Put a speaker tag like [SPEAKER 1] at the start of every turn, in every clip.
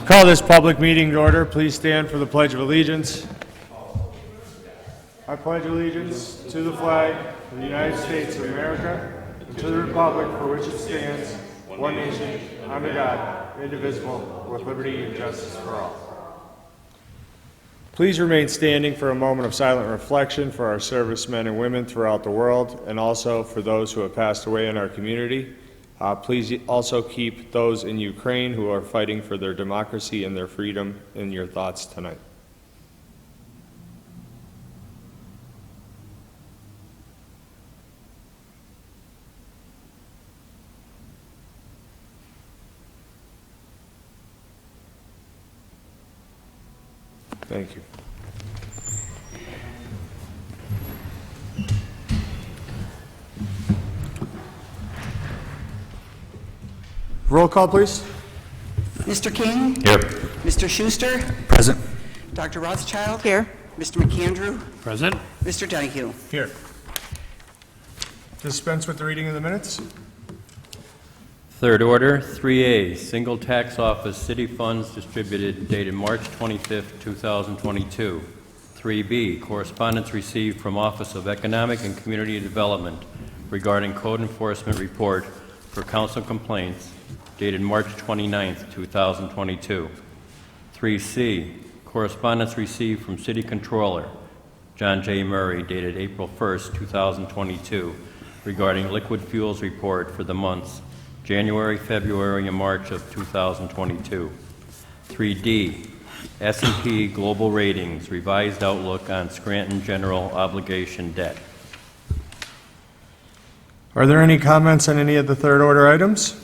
[SPEAKER 1] Call this public meeting to order. Please stand for the Pledge of Allegiance. I pledge allegiance to the flag of the United States of America and to the republic for which it stands, one nation, under God, indivisible, with liberty and justice for all. Please remain standing for a moment of silent reflection for our servicemen and women throughout the world, and also for those who have passed away in our community. Please also keep those in Ukraine who are fighting for their democracy and their freedom in your thoughts tonight. Thank you. Roll call, please.
[SPEAKER 2] Mr. King?
[SPEAKER 3] Here.
[SPEAKER 2] Mr. Schuster?
[SPEAKER 3] Present.
[SPEAKER 2] Dr. Rothchild?
[SPEAKER 4] Here.
[SPEAKER 2] Mr. McAndrew?
[SPEAKER 3] Present.
[SPEAKER 2] Mr. Donahue?
[SPEAKER 1] Here. Dispense with the reading of the minutes.
[SPEAKER 5] Third order, 3A, Single Tax Office City Funds Distributed, dated March 25th, 2022. 3B, Correspondence received from Office of Economic and Community Development regarding Code Enforcement Report for Council Complaints, dated March 29th, 2022. 3C, Correspondence received from City Controller John J. Murray, dated April 1st, 2022, regarding Liquid Fuels Report for the months January, February, and March of 2022. 3D, S&P Global Ratings, Revised Outlook on Scranton General Obligation Debt.
[SPEAKER 1] Are there any comments on any of the third order items?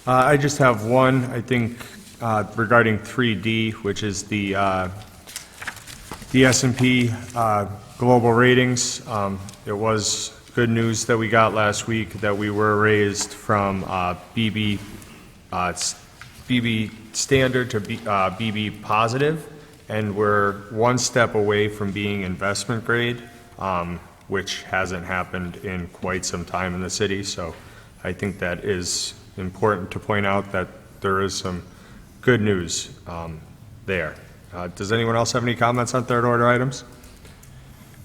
[SPEAKER 1] I just have one, I think, regarding 3D, which is the S&P Global Ratings. It was good news that we got last week that we were raised from BB standard to BB positive, and we're one step away from being investment grade, which hasn't happened in quite some time in the city. So I think that is important to point out that there is some good news there. Does anyone else have any comments on third order items?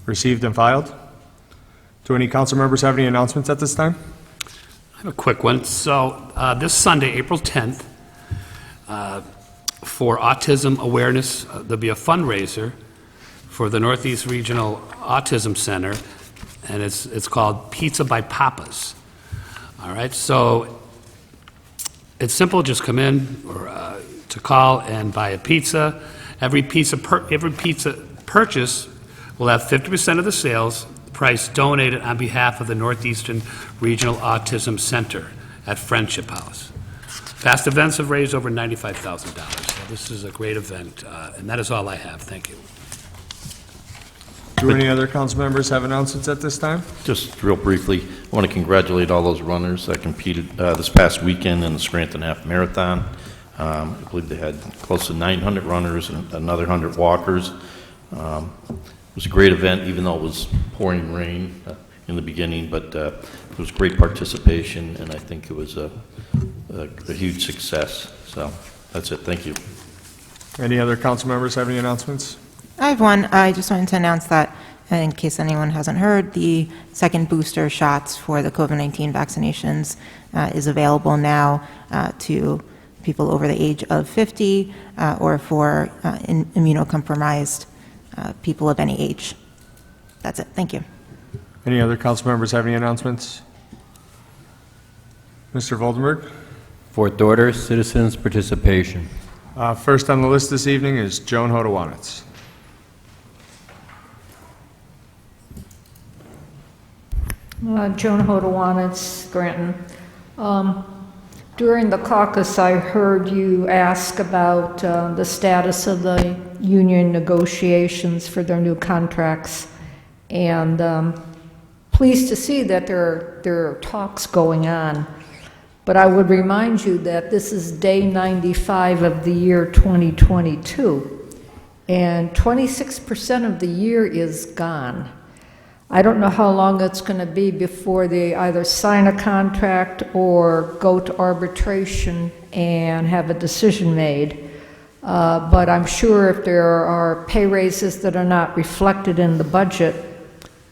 [SPEAKER 1] Received and filed. Do any council members have any announcements at this time?
[SPEAKER 3] I have a quick one. So this Sunday, April 10th, for Autism Awareness, there'll be a fundraiser for the Northeast Regional Autism Center, and it's called Pizza by Papa's. All right, so it's simple. Just come in or to call and buy a pizza. Every pizza purchase will have 50% of the sales price donated on behalf of the Northeastern Regional Autism Center at Friendship House. Past events have raised over $95,000. So this is a great event, and that is all I have. Thank you.
[SPEAKER 1] Do any other council members have announcements at this time?
[SPEAKER 6] Just real briefly, I want to congratulate all those runners that competed this past weekend in the Scranton Half Marathon. I believe they had close to 900 runners and another 100 walkers. It was a great event, even though it was pouring rain in the beginning, but it was great participation, and I think it was a huge success. So that's it. Thank you.
[SPEAKER 1] Any other council members have any announcements?
[SPEAKER 4] I have one. I just wanted to announce that, in case anyone hasn't heard, the second booster shots for the COVID-19 vaccinations is available now to people over the age of 50 or for immunocompromised people of any age. That's it. Thank you.
[SPEAKER 1] Any other council members have any announcements? Mr. Voldenberg?
[SPEAKER 5] Fourth order, citizens' participation.
[SPEAKER 1] First on the list this evening is Joan Hodowanitz.
[SPEAKER 7] Joan Hodowanitz, Scranton. During the caucus, I heard you ask about the status of the union negotiations for their new contracts, and pleased to see that there are talks going on. But I would remind you that this is day 95 of the year 2022, and 26% of the year is gone. I don't know how long it's going to be before they either sign a contract or go to arbitration and have a decision made. But I'm sure if there are pay raises that are not reflected in the budget,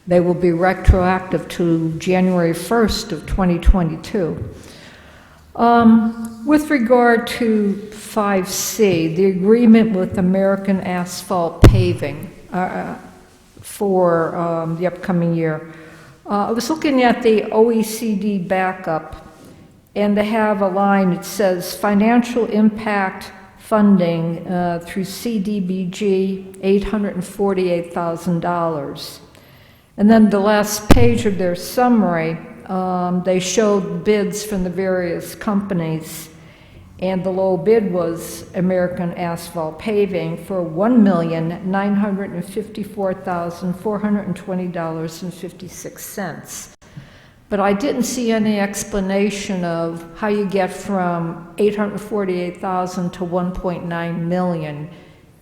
[SPEAKER 7] they will be retroactive to January 1st of 2022. With regard to 5C, the agreement with American Asphalt Paving, for the upcoming year. I was looking at the OECD backup, and they have a line that says financial impact funding through CDBG, $848,000. And then the last page of their summary, they showed bids from the various companies, and the low bid was American Asphalt Paving for $1,954,420.56. But I didn't see any explanation of how you get from $848,000 to $1.9 million.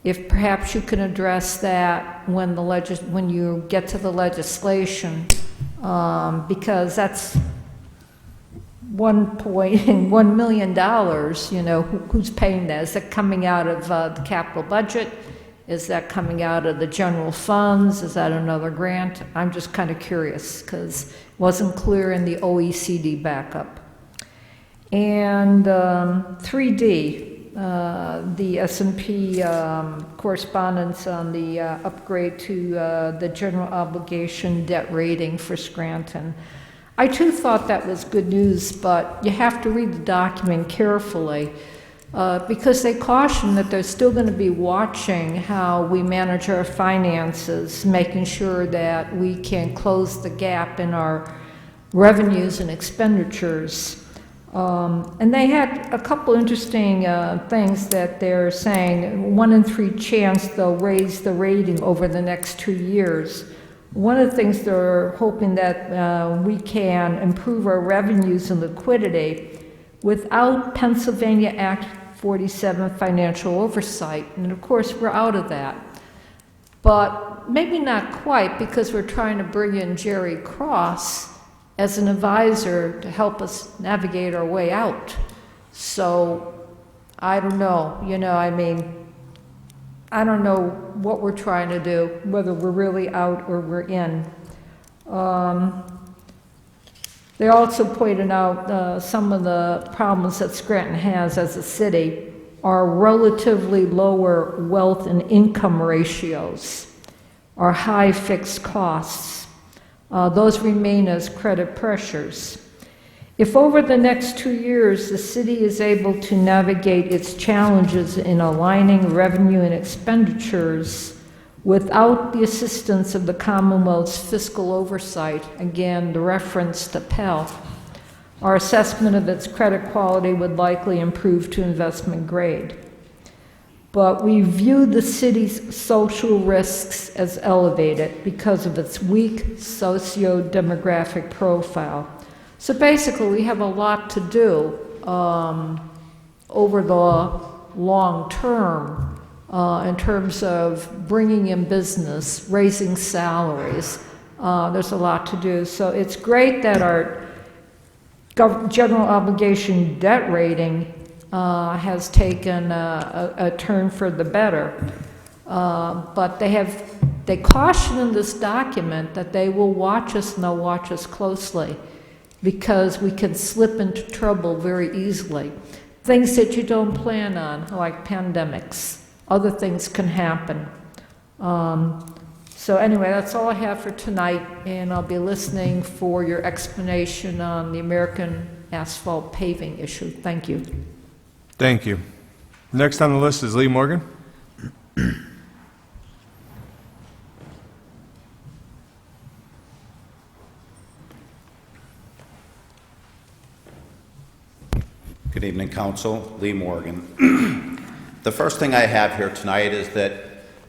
[SPEAKER 7] If perhaps you can address that when when you get to the legislation, because that's $1.1 million, you know, who's paying that? Is that coming out of the capital budget? Is that coming out of the general funds? Is that another grant? I'm just kind of curious because it wasn't clear in the OECD backup. And 3D, the S&P correspondence on the upgrade to the general obligation debt rating for Scranton. I too thought that was good news, but you have to read the document carefully because they caution that they're still going to be watching how we manage our finances, making sure that we can close the gap in our revenues and expenditures. And they had a couple interesting things that they're saying. 1 in 3 chance they'll raise the rating over the next 2 years. One of the things they're hoping that we can improve our revenues and liquidity without Pennsylvania Act 47 financial oversight. And of course, we're out of that. But maybe not quite, because we're trying to bring in Jerry Cross as an advisor to help us navigate our way out. So I don't know, you know, I mean, I don't know what we're trying to do, whether we're really out or we're in. They also pointed out some of the problems that Scranton has as a city are relatively lower wealth and income ratios, or high fixed costs. Those remain as credit pressures. If over the next 2 years the city is able to navigate its challenges in aligning revenue and expenditures without the assistance of the Commonwealth's fiscal oversight, again, the reference to Pell, our assessment of its credit quality would likely improve to investment grade. But we view the city's social risks as elevated because of its weak socio-demographic profile. So basically, we have a lot to do over the long term in terms of bringing in business, raising salaries. There's a lot to do. So it's great that our general obligation debt rating has taken a turn for the better. But they caution in this document that they will watch us and they'll watch us closely, because we can slip into trouble very easily. Things that you don't plan on, like pandemics. Other things can happen. So anyway, that's all I have for tonight, and I'll be listening for your explanation on the American asphalt paving issue. Thank you.
[SPEAKER 1] Thank you. Next on the list is Lee Morgan.
[SPEAKER 8] Good evening, Council. Lee Morgan. The first thing I have here tonight is that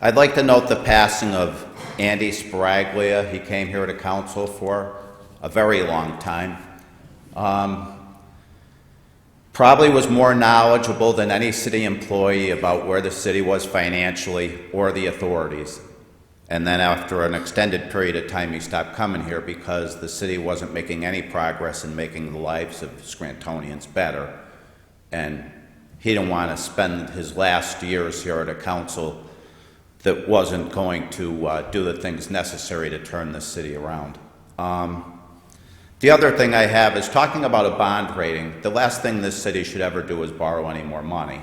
[SPEAKER 8] I'd like to note the passing of Andy Sparaglia. He came here to Council for a very long time. Probably was more knowledgeable than any city employee about where the city was financially or the authorities. And then after an extended period of time, he stopped coming here because the city wasn't making any progress in making the lives of Scrantonians better. And he didn't want to spend his last years here at a council that wasn't going to do the things necessary to turn the city around. The other thing I have is talking about a bond rating. The last thing this city should ever do is borrow any more money.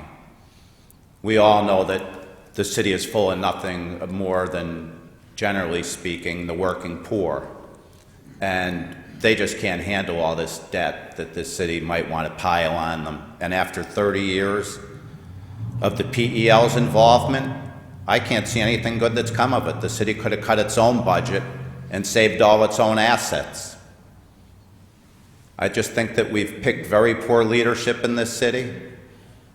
[SPEAKER 8] We all know that the city is full of nothing more than, generally speaking, the working poor. And they just can't handle all this debt that this city might want to pile on them. And after 30 years of the PEL's involvement, I can't see anything good that's come of it. The city could have cut its own budget and saved all its own assets. I just think that we've picked very poor leadership in this city,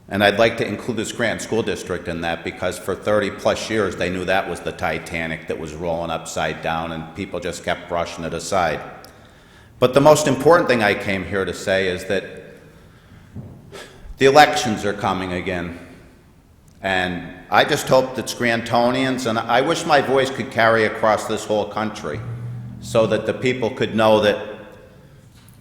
[SPEAKER 8] and I'd like to include the Scranton School District in that because for 30 plus years they knew that was the Titanic that was rolling upside down and people just kept brushing it aside. But the most important thing I came here to say is that the elections are coming again. And I just hope that Scrantonians, and I wish my voice could carry across this whole country so that the people could know that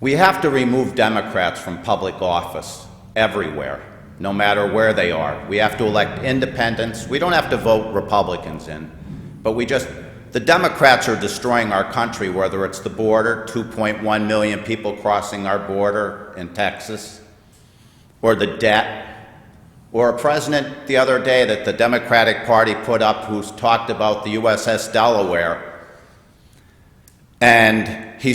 [SPEAKER 8] we have to remove Democrats from public office everywhere, no matter where they are. We have to elect independents. We don't have to vote Republicans in, but the Democrats are destroying our country, whether it's the border, 2.1 million people crossing our border in Texas, or the debt, or a president the other day that the Democratic Party put up who's talked about the USS Delaware. And he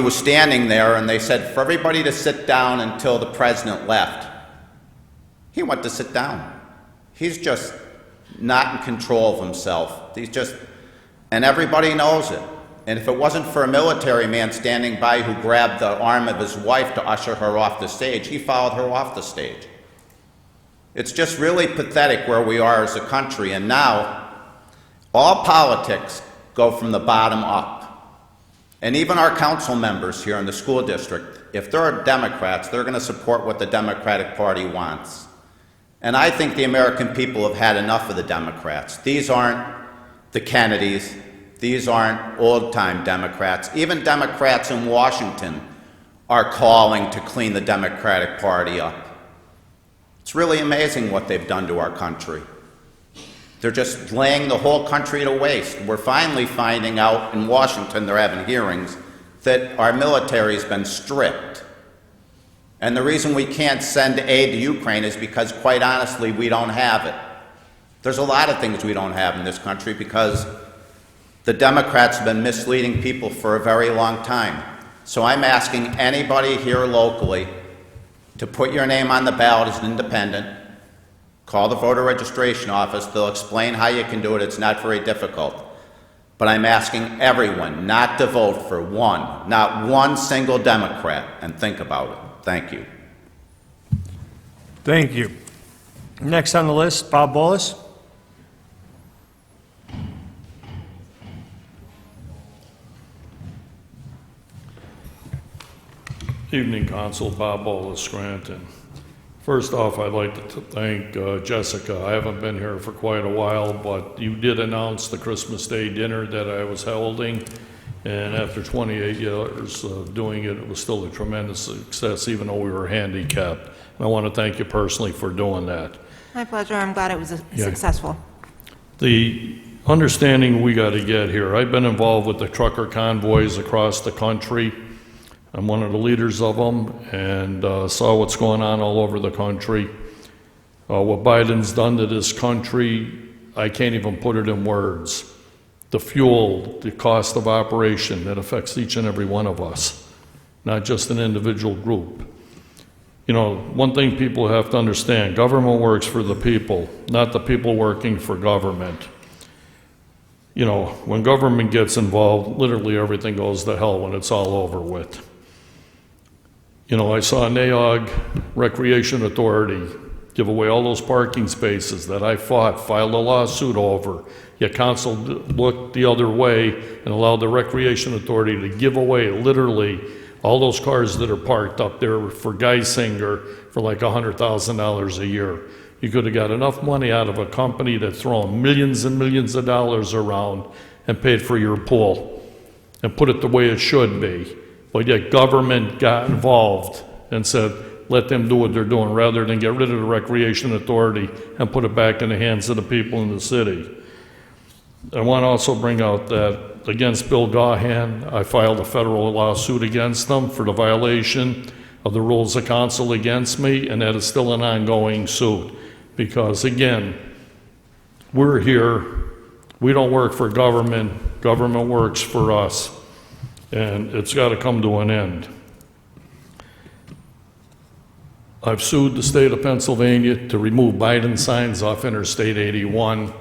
[SPEAKER 8] was standing there and they said for everybody to sit down until the president left. He went to sit down. He's just not in control of himself. And everybody knows it. And if it wasn't for a military man standing by who grabbed the arm of his wife to usher her off the stage, he followed her off the stage. It's just really pathetic where we are as a country. And now, all politics go from the bottom up. And even our council members here in the school district, if they're Democrats, they're going to support what the Democratic Party wants. And I think the American people have had enough of the Democrats. These aren't the Kennedys. These aren't old-time Democrats. Even Democrats in Washington are calling to clean the Democratic Party up. It's really amazing what they've done to our country. They're just laying the whole country to waste. We're finally finding out in Washington, they're having hearings, that our military's been stripped. And the reason we can't send aid to Ukraine is because, quite honestly, we don't have it. There's a lot of things we don't have in this country because the Democrats have been misleading people for a very long time. So I'm asking anybody here locally to put your name on the ballot as an independent. Call the voter registration office. They'll explain how you can do it. It's not very difficult. But I'm asking everyone not to vote for not one single Democrat, and think about it. Thank you.
[SPEAKER 1] Thank you. Next on the list, Bob Bolus.
[SPEAKER 9] Evening, Council. Bob Bolus, Scranton. First off, I'd like to thank Jessica. I haven't been here for quite a while, but you did announce the Christmas Day dinner that I was holding, and after 28 years of doing it, it was still a tremendous success, even though we were handicapped. And I want to thank you personally for doing that.
[SPEAKER 4] My pleasure. I'm glad it was successful.
[SPEAKER 9] The understanding we got to get here, I've been involved with the trucker convoys across the country. I'm one of the leaders of them, and saw what's going on all over the country. What Biden's done to this country, I can't even put it in words. The fuel, the cost of operation, that affects each and every one of us. not just an individual group. You know, one thing people have to understand, government works for the people, not the people working for government. You know, when government gets involved, literally everything goes to hell when it's all over with. You know, I saw Naog Recreation Authority give away all those parking spaces that I filed a lawsuit over. Yet council looked the other way and allowed the Recreation Authority to give away literally all those cars that are parked up there for Geisinger for like $100,000 a year. You could have got enough money out of a company that's throwing millions and millions of dollars around and paid for your pool and put it the way it should be. But yet government got involved and said, let them do what they're doing, rather than get rid of the Recreation Authority and put it back in the hands of the people in the city. I want to also bring out that against Bill Gahan, I filed a federal lawsuit against them for the violation of the rules of council against me, and that is still an ongoing suit. Because again, we're here, we don't work for government, government works for us, and it's got to come to an end. I've sued the state of Pennsylvania to remove Biden signs off Interstate 81.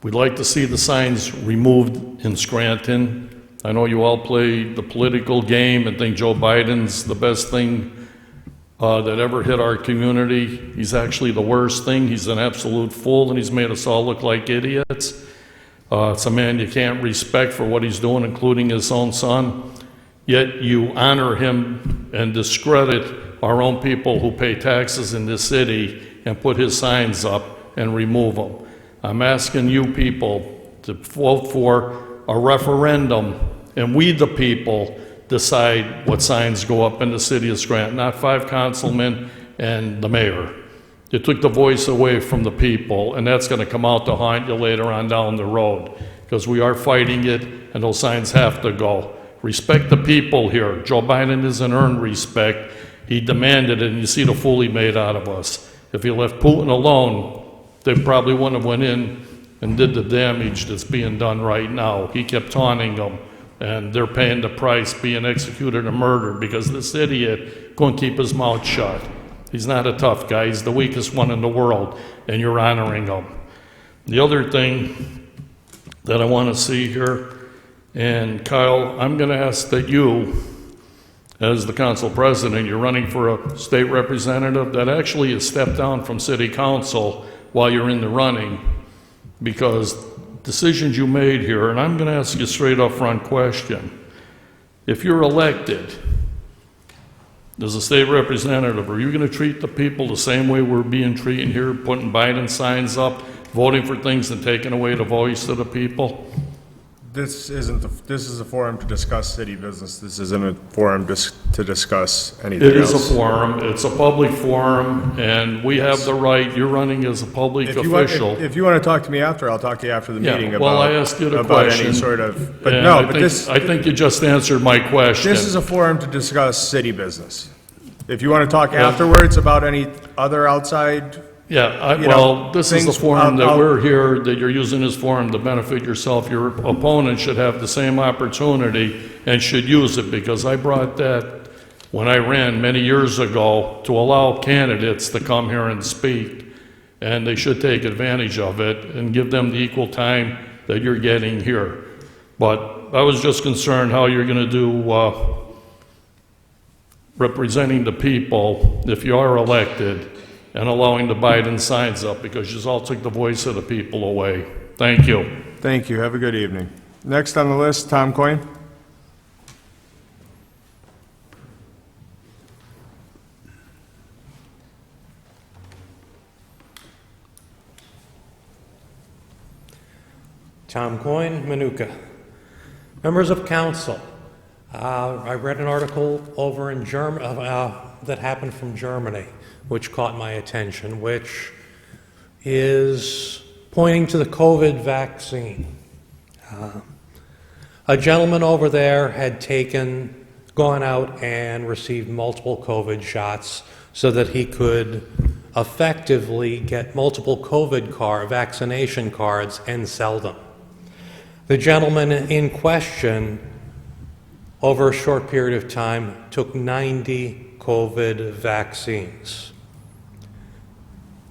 [SPEAKER 9] We'd like to see the signs removed in Scranton. I know you all play the political game and think Joe Biden's the best thing that ever hit our community. He's actually the worst thing. He's an absolute fool, and he's made us all look like idiots. It's a man you can't respect for what he's doing, including his own son. Yet you honor him and discredit our own people who pay taxes in this city and put his signs up and remove them. I'm asking you people to vote for a referendum, and we, the people, decide what signs go up in the city of Scranton, not 5 councilmen and the mayor. You took the voice away from the people, and that's going to come out to haunt you later on down the road, because we are fighting it, and those signs have to go. Respect the people here. Joe Biden hasn't earned respect. He demanded it, and you see the fool he made out of us. If he left Putin alone, they probably wouldn't have went in and did the damage that's being done right now. He kept taunting them, and they're paying the price, being executed or murdered, because this idiot couldn't keep his mouth shut. He's not a tough guy. He's the weakest one in the world, and you're honoring him. The other thing that I want to see here, and Kyle, I'm going to ask that you, as the council president, you're running for a state representative, that actually is step down from city council while you're in the running, because decisions you made here, and I'm going to ask you a straight up front question. If you're elected as a state representative, are you going to treat the people the same way we're being treated here, putting Biden signs up, voting for things and taking away the voice of the people?
[SPEAKER 1] This is a forum to discuss city business. This isn't a forum to discuss anything else.
[SPEAKER 9] It is a forum. It's a public forum, and we have the right. You're running as a public official.
[SPEAKER 1] If you want to talk to me after, I'll talk to you after the meeting
[SPEAKER 9] Yeah,
[SPEAKER 1] about,
[SPEAKER 9] well, I asked you the
[SPEAKER 1] about
[SPEAKER 9] question.
[SPEAKER 1] any sort of, but
[SPEAKER 9] and
[SPEAKER 1] no,
[SPEAKER 9] I
[SPEAKER 1] but
[SPEAKER 9] think, I think you just answered my question.
[SPEAKER 1] this is a forum to discuss city business. If you want to talk afterwards about any other outside,
[SPEAKER 9] Yeah,
[SPEAKER 1] you
[SPEAKER 9] well,
[SPEAKER 1] know,
[SPEAKER 9] this is the
[SPEAKER 1] things,
[SPEAKER 9] forum that
[SPEAKER 1] I'll-
[SPEAKER 9] we're here, that you're using this forum to benefit yourself. Your opponent should have the same opportunity and should use it, because I brought that when I ran many years ago to allow candidates to come here and speak, and they should take advantage of it and give them the equal time that you're getting here. But I was just concerned how you're going to do representing the people if you are elected, and allowing the Biden signs up, because you all took the voice of the people away. Thank you.
[SPEAKER 1] thank you. Have a good evening. Next on the list, Tom Coyne.
[SPEAKER 10] Tom Coyne, Manuka. Members of council, I read an article over in that happened from Germany, which caught my attention, which is pointing to the COVID vaccine. A gentleman over there had gone out and received multiple COVID shots so that he could effectively get multiple COVID vaccination cards and sell them. The gentleman in question over a short period of time, took 90 COVID vaccines.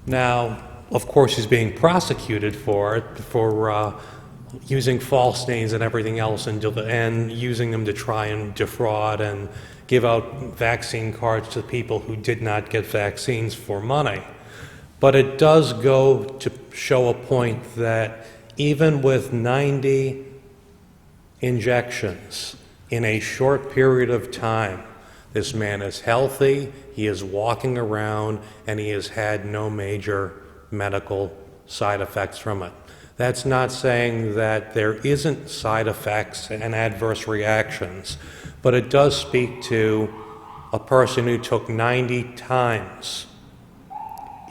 [SPEAKER 10] Now, of course, he's being prosecuted for it, for using false names and everything else, and using them to try and defraud and give out vaccine cards to people who did not get vaccines for money. But it does go to show a point that even with 90 injections in a short period of time, this man is healthy, he is walking around, and he has had no major medical side effects from it. That's not saying that there isn't side effects and adverse reactions, but it does speak to a person who took 90 times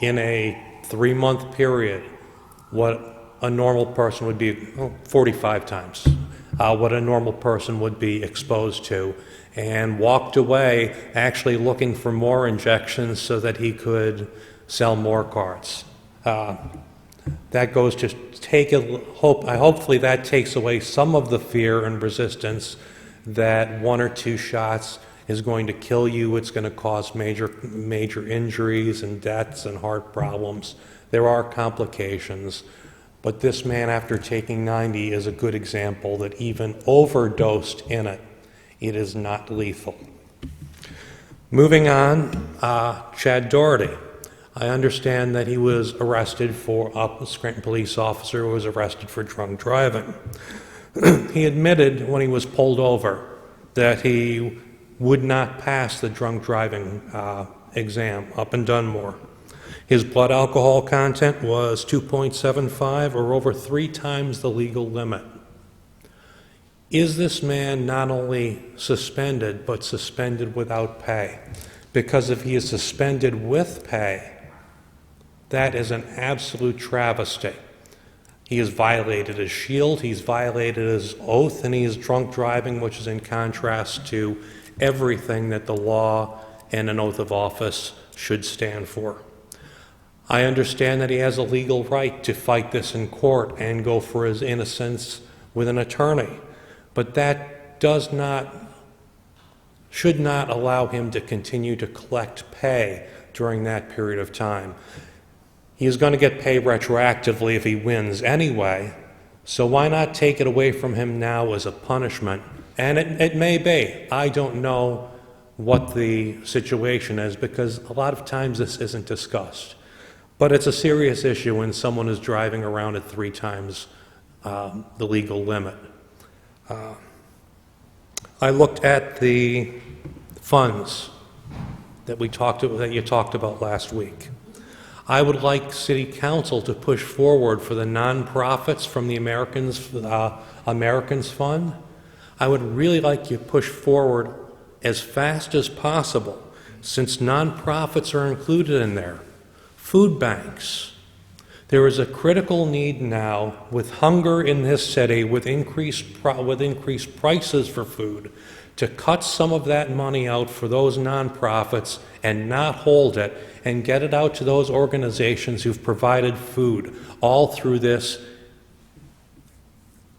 [SPEAKER 10] in a 3-month period what a normal person would be, 45 times, what a normal person would be exposed to, and walked away actually looking for more injections so that he could sell more cards. That goes to hopefully that takes away some of the fear and resistance that 1 or 2 shots is going to kill you, it's going to cause major injuries and deaths and heart problems. There are complications, but this man, after taking 90, is a good example that even overdosed in it, it is not lethal. Moving on, Chad Doherty. I understand that he was arrested for, a Scranton police officer was arrested for drunk driving. He admitted when he was pulled over that he would not pass the drunk driving exam up in Dunmore. His blood alcohol content was 2.75, or over 3 times the legal limit. Is this man not only suspended, but suspended without pay? Because if he is suspended with pay, that is an absolute travesty. He has violated his shield, he's violated his oath, and he is drunk driving, which is in contrast to everything that the law and an oath of office should stand for. I understand that he has a legal right to fight this in court and go for his innocence with an attorney, but that should not allow him to continue to collect pay during that period of time. He is going to get paid retroactively if he wins anyway, so why not take it away from him now as a punishment? And it may be. I don't know what the situation is, because a lot of times this isn't discussed. But it's a serious issue when someone is driving around at 3 times the legal limit. I looked at the funds that you talked about last week. I would like City Council to push forward for the nonprofits from the Americans Fund. I would really like you to push forward as fast as possible, since nonprofits are included in there. Food banks. There is a critical need now, with hunger in this city, with increased prices for food, to cut some of that money out for those nonprofits and not hold it, and get it out to those organizations who've provided food all through this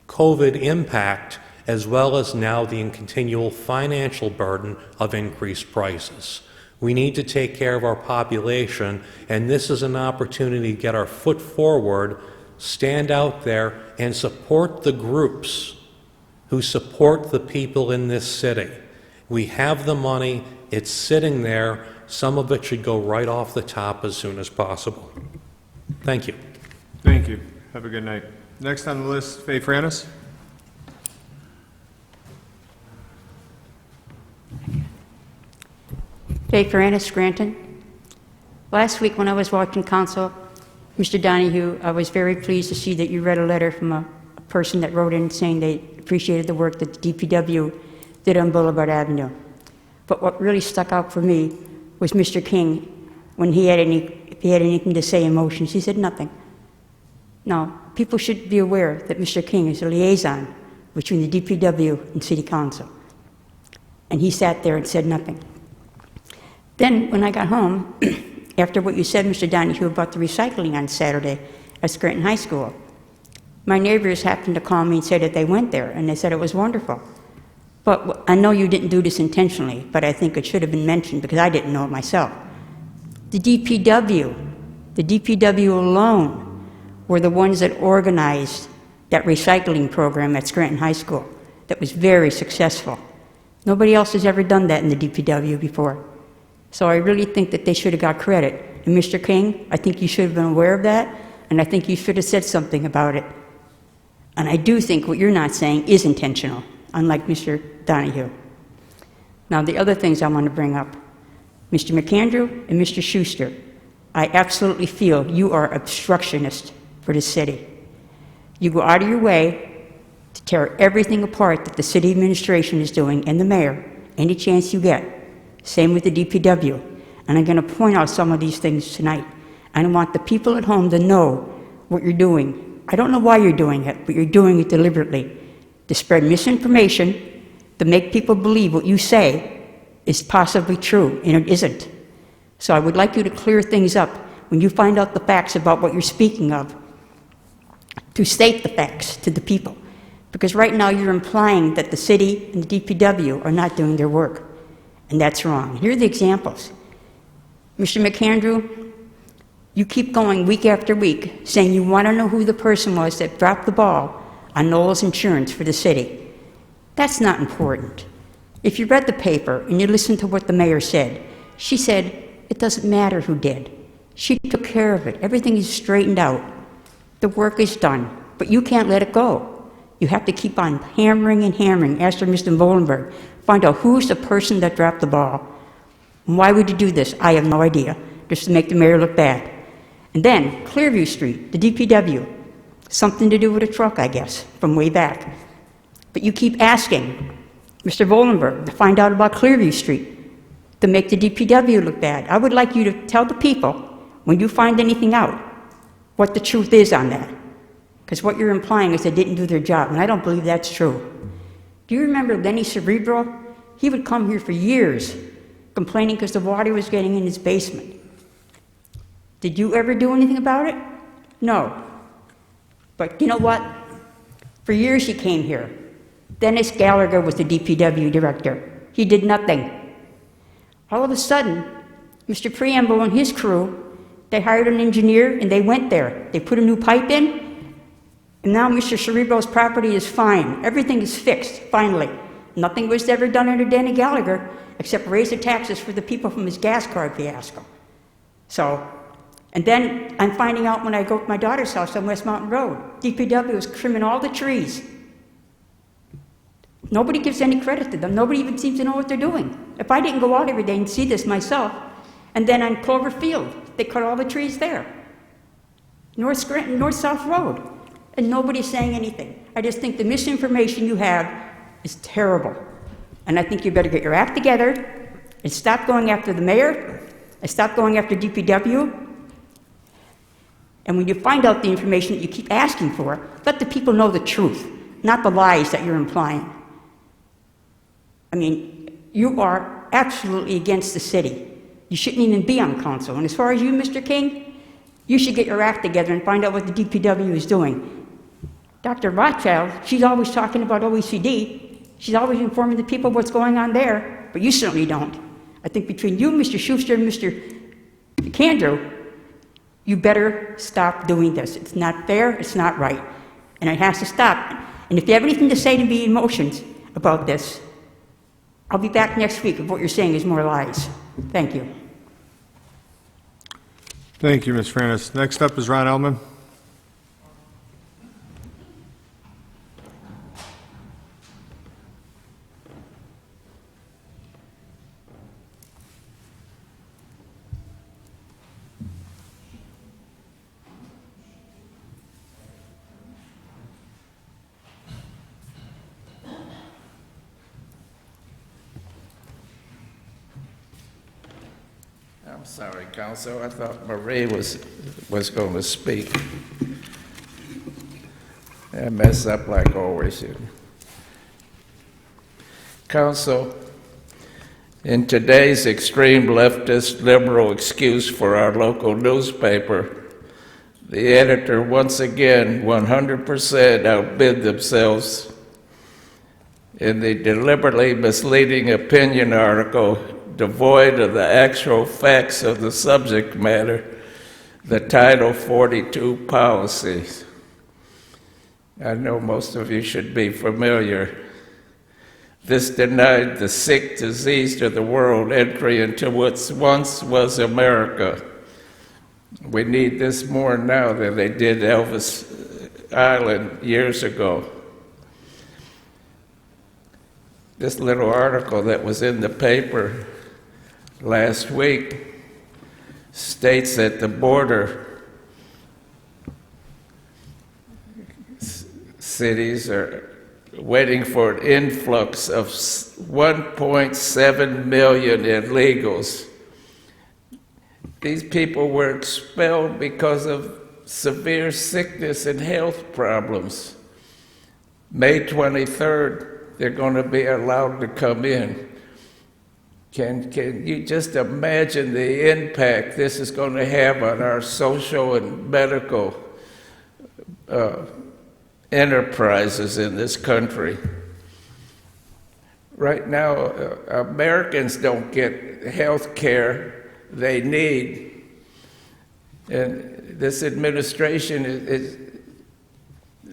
[SPEAKER 10] COVID impact, as well as now the continual financial burden of increased prices. We need to take care of our population, and this is an opportunity to get our foot forward, stand out there, and support the groups who support the people in this city. We have the money, it's sitting there. Some of it should go right off the top as soon as possible. Thank you.
[SPEAKER 1] Thank you. Have a good night. Next on the list, Faye Franis.
[SPEAKER 11] Faye Ferranis, Scranton. Last week when I was watching council, Mr. Donahue, I was very pleased to see that you read a letter from a person that wrote in saying they appreciated the work that the DPW did on Boulevard Avenue. But what really stuck out for me was Mr. King, when if he had anything to say in motions, he said nothing. Now, people should be aware that Mr. King is a liaison between the DPW and City Council. And he sat there and said nothing. Then, when I got home, after what you said, Mr. Donahue, about the recycling on Saturday at Scranton High School, my neighbors happened to call me and say that they went there, and they said it was wonderful. But I know you didn't do this intentionally, but I think it should have been mentioned because I didn't know it myself. The DPW alone were the ones that organized that recycling program at Scranton High School that was very successful. Nobody else has ever done that in the DPW before. So I really think that they should have got credit. And Mr. King, I think you should have been aware of that, and I think you should have said something about it. And I do think what you're not saying is intentional, unlike Mr. Donahue. Now, the other things I want to bring up, Mr. McAndrew and Mr. Schuster, I absolutely feel you are obstructionists for the city. You go out of your way to tear everything apart that the city administration is doing and the mayor, any chance you get. Same with the DPW. And I'm going to point out some of these things tonight. And I want the people at home to know what you're doing. I don't know why you're doing it, but you're doing it deliberately to spread misinformation, to make people believe what you say is possibly true, and it isn't. So I would like you to clear things up when you find out the facts about what you're speaking of, to state the facts to the people. Because right now you're implying that the city and the DPW are not doing their work, and that's wrong. Here are the examples. Mr. McAndrew, you keep going week after week saying you want to know who the person was that dropped the ball on Noel's insurance for the city. That's not important. If you read the paper and you listened to what the mayor said, she said, it doesn't matter who did. She took care of it. Everything is straightened out. The work is done, but you can't let it go. You have to keep on hammering and hammering. Ask Mr. Voldenberg, find out who's the person that dropped the ball. And why would you do this? I have no idea. Just to make the mayor look bad. And then, Clearview Street, the DPW. Something to do with a truck, I guess, from way back. But you keep asking Mr. Voldenberg to find out about Clearview Street, to make the DPW look bad. I would like you to tell the people, when you find anything out, what the truth is on that. Because what you're implying is they didn't do their job, and I don't believe that's true. Do you remember Lenny Cerebro? He would come here for years, complaining because the water was getting in his basement. Did you ever do anything about it? No. But you know what? For years he came here. Dennis Gallagher was the DPW director. He did nothing. All of a sudden, Mr. Preamble and his crew, they hired an engineer and they went there. They put a new pipe in, and now Mr. Cerebro's property is fine. Everything is fixed, finally. Nothing was ever done under Danny Gallagher except raise the taxes for the people from his gas card fiasco. So, and then I'm finding out when I go to my daughter's house on West Mountain Road, DPW is trimming all the trees. Nobody gives any credit to them. Nobody even seems to know what they're doing. If I didn't go out every day and see this myself, and then on Clover Field, they cut all the trees there. North Scranton, North-South Road. And nobody's saying anything. I just think the misinformation you have is terrible. And I think you better get your act together and stop going after the mayor and stop going after DPW. And when you find out the information that you keep asking for, let the people know the truth, not the lies that you're implying. I mean, you are absolutely against the city. You shouldn't even be on council. And as far as you, Mr. King, you should get your act together and find out what the DPW is doing. Dr. Rothchild, she's always talking about OECD. She's always informing the people what's going on there, but you certainly don't. I think between you, Mr. Schuster, and Mr. McAndrew, you better stop doing this. It's not fair, it's not right, and it has to stop. And if you have anything to say to me in motions about this, I'll be back next week if what you're saying is more lies. Thank you.
[SPEAKER 1] Thank you, Ms. Franis. Next up is Ron Ellman.
[SPEAKER 12] I'm sorry, Council. I thought Marie was going to speak. I mess up like always. Council, in today's extreme leftist liberal excuse for our local newspaper, the editor once again 100% outbid themselves in the deliberately misleading opinion article, devoid of the actual facts of the subject matter, the Title 42 policies. I know most of you should be familiar. This denied the sick, diseased of the world entry into what once was America. We need this more now than they did Elvis Island years ago. This little article that was in the paper last week states that the border cities are waiting for an influx of 1.7 million illegals. These people were expelled because of severe sickness and health problems. May 23rd, they're going to be allowed to come in. Can you just imagine the impact this is going to have on our social and medical enterprises in this country? Right now, Americans don't get health care they need. And this administration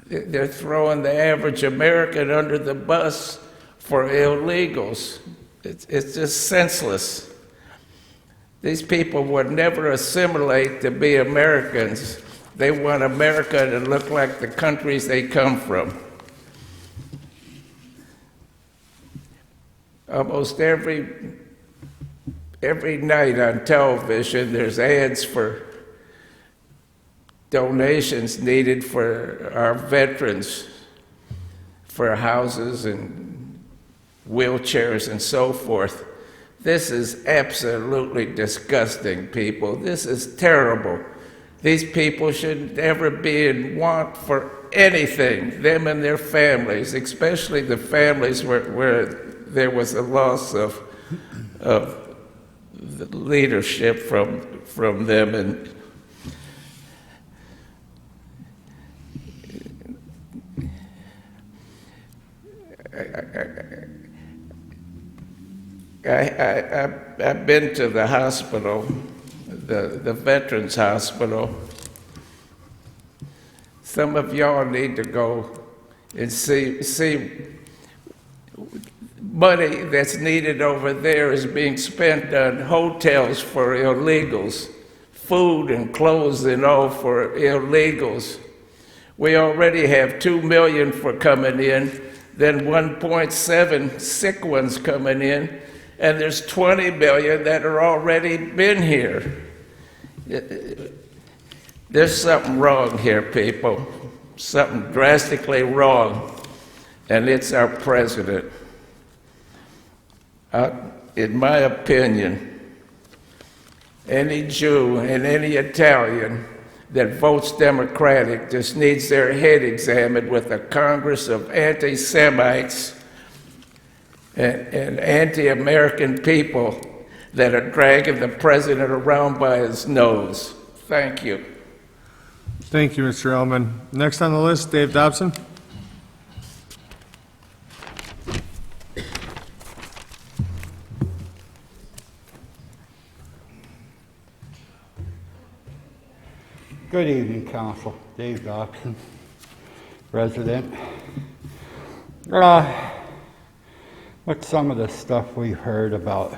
[SPEAKER 12] they're throwing the average American under the bus for illegals. It's just senseless. These people would never assimilate to be Americans. They want America to look like the countries they come from. Almost every night on television, there's ads for donations needed for our veterans, for houses and wheelchairs and so forth. This is absolutely disgusting, people. This is terrible. These people shouldn't ever be in want for anything, them and their families, especially the families where there was a loss of the leadership from them. And I've been to the hospital, the Veterans Hospital. Some of y'all need to go and see money that's needed over there is being spent on hotels for illegals, food and clothes and all for illegals. We already have 2 million for coming in, then 1.7 sick ones coming in, and there's 20 million that are already been here. There's something wrong here, people. Something drastically wrong, and it's our president. In my opinion, any Jew and any Italian that votes Democratic just needs their head examined with a Congress of anti-Semites and anti-American people that are dragging the president around by his nose. Thank you.
[SPEAKER 1] Thank you, Mr. Ellman. Next on the list, Dave Dobson.
[SPEAKER 13] Good evening, Council. Dave Dobson, resident. With some of the stuff we've heard about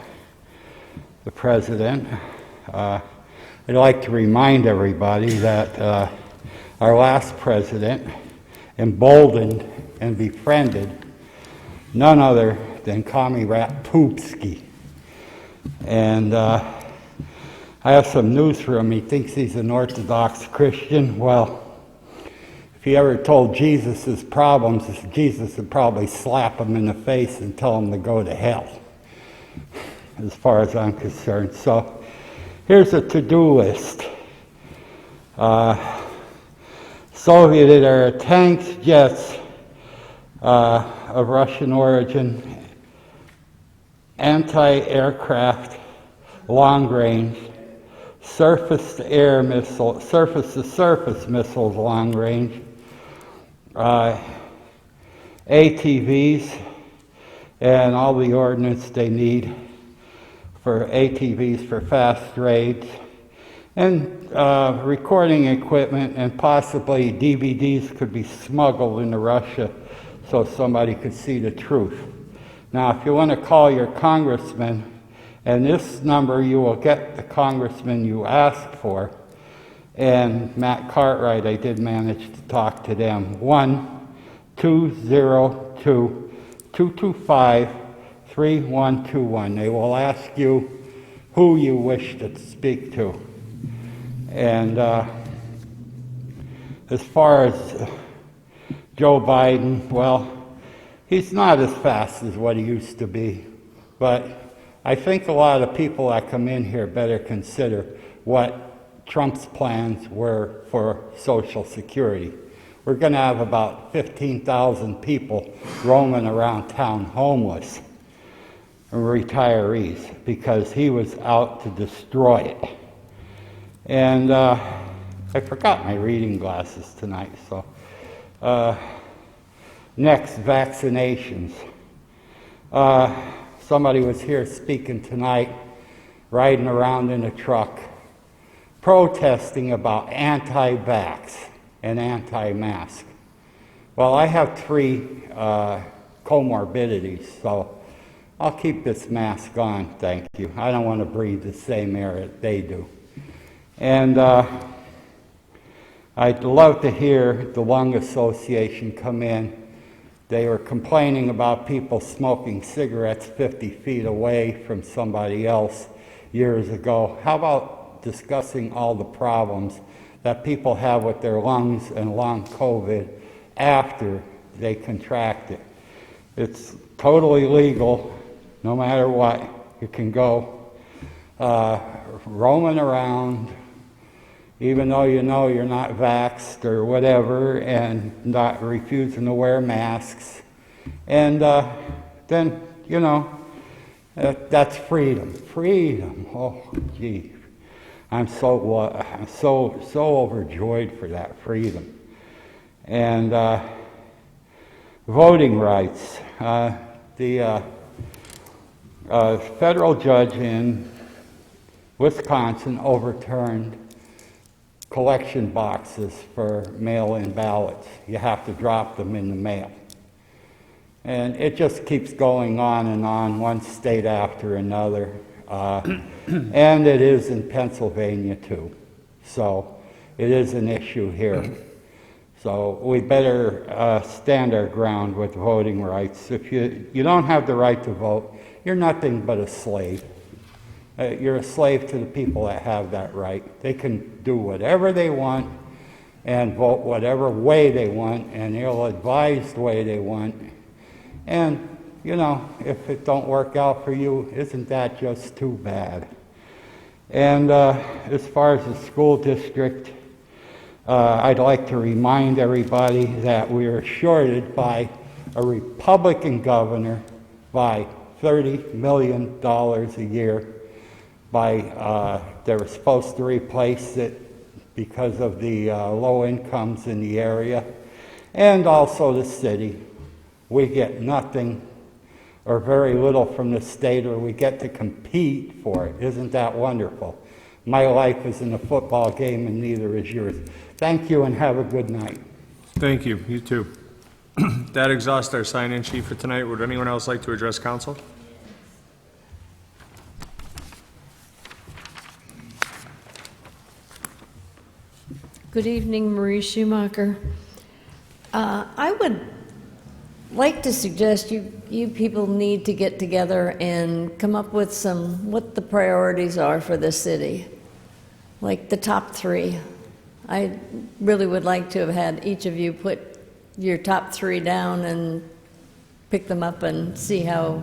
[SPEAKER 13] the president, I'd like to remind everybody that our last president emboldened and befriended none other than Commie Rat Poopski. And I have some news for him. He thinks he's an Orthodox Christian. Well, if he ever told Jesus his problems, Jesus would probably slap him in the face and tell him to go to hell, as far as I'm concerned. So here's a to-do list. Soviet-era tanks, jets of Russian origin, anti-aircraft, long-range, surface-to-air missile, surface-to-surface missiles, long-range, ATVs, and all the ordnance they need for ATVs for fast raids, and recording equipment, and possibly DVDs could be smuggled into Russia so somebody could see the truth. Now, if you want to call your congressman, and this number you will get the congressman you asked for, and Matt Cartwright, I did manage to talk to them, 1-202-225-3121. They will ask you who you wish to speak to. And as far as Joe Biden, well, he's not as fast as what he used to be, but I think a lot of people that come in here better consider what Trump's plans were for Social Security. We're going to have about 15,000 people roaming around town homeless, retirees, because he was out to destroy it. And I forgot my reading glasses tonight, so. Next, vaccinations. Somebody was here speaking tonight, riding around in a truck, protesting about anti-vax and anti-mask. Well, I have 3 comorbidities, so I'll keep this mask on, thank you. I don't want to breathe the same air that they do. And I'd love to hear the Lung Association come in. They were complaining about people smoking cigarettes 50 feet away from somebody else years ago. How about discussing all the problems that people have with their lungs and long COVID after they contract it? It's totally legal, no matter what. You can go roaming around, even though you know you're not vaxxed or whatever, and not refusing to wear masks. And then, you know, that's freedom. Freedom. Oh, gee. I'm so overjoyed for that freedom. And voting rights. The federal judge in Wisconsin overturned collection boxes for mail-in ballots. You have to drop them in the mail. And it just keeps going on, one state after another. And it is in Pennsylvania too. So it is an issue here. So we better stand our ground with voting rights. If you don't have the right to vote, you're nothing but a slave. You're a slave to the people that have that right. They can do whatever they want and vote whatever way they want and ill-advised way they want. And, you know, if it don't work out for you, isn't that just too bad? And as far as the school district, I'd like to remind everybody that we are shorted by a Republican governor by $30 million a year. They were supposed to replace it because of the low incomes in the area, and also the city. We get nothing or very little from the state, or we get to compete for it. Isn't that wonderful? My life is in a football game, and neither is yours. Thank you, and have a good night.
[SPEAKER 1] Thank you. You too. That exhausts our sign-in sheet for tonight. Would anyone else like to address council?
[SPEAKER 7] Good evening, Marie Schumacher. I would like to suggest you people need to get together and come up with what the priorities are for the city, like the top 3. I really would like to have had each of you put your top 3 down and pick them up and see how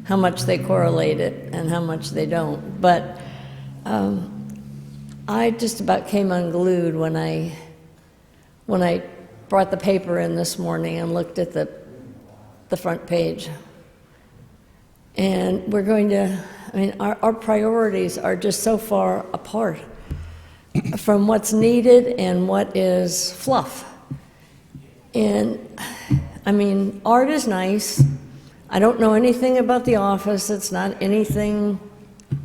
[SPEAKER 7] much they correlate it and how much they don't. But I just about came unglued when I brought the paper in this morning and looked at the front page. And we're going to, I mean, our priorities are just so far apart from what's needed and what is fluff. And I mean, art is nice,
[SPEAKER 14] I don't know anything about the office. It's not anything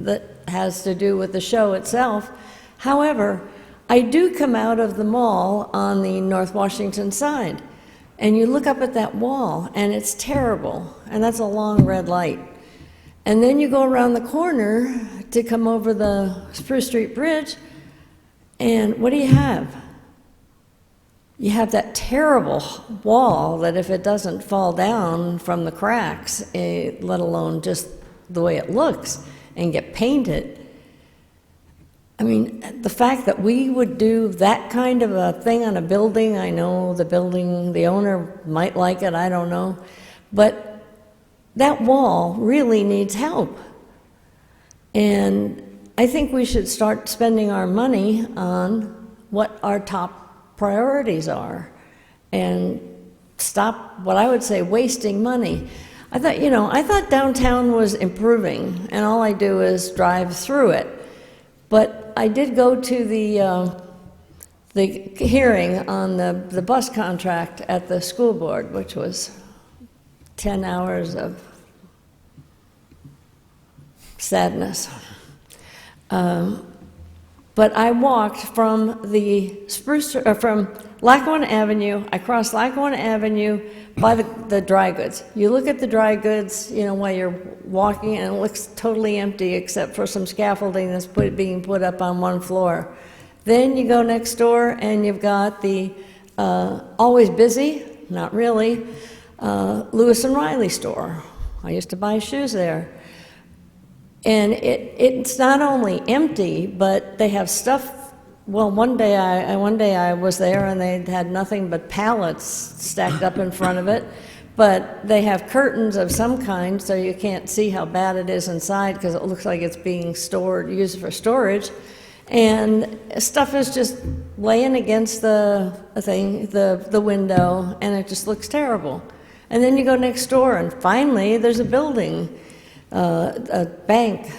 [SPEAKER 14] that has to do with the show itself. However, I do come out of the mall on the North Washington side, and you look up at that wall, and it's terrible, and that's a long red light. And then you go around the corner to come over the Spruce Street Bridge, and what do you have? You have that terrible wall that if it doesn't fall down from the cracks, let alone just the way it looks, and get painted. I mean, the fact that we would do that kind of a thing on a building, I know the building, the owner might like it, I don't know, but that wall really needs help. And I think we should start spending our money on what our top priorities are and stop what I would say wasting money. I thought downtown was improving, and all I do is drive through it. But I did go to the hearing on the bus contract at the school board, which was 10 hours of sadness. But I walked from from Lackawanna Avenue. I crossed Lackawanna Avenue by the dry goods. You look at the dry goods, while you're walking, and it looks totally empty except for some scaffolding that's being put up on one floor. Then you go next door, and you've got the always busy, not really, Lewis and Riley store. I used to buy shoes there. And it's not only empty, but they have stuff. Well, one day I was there, and they had nothing but pallets stacked up in front of it. But they have curtains of some kind, so you can't see how bad it is inside because it looks like it's being used for storage. And stuff is just laying against the window, and it just looks terrible. And then you go next door, and finally there's a building. A bank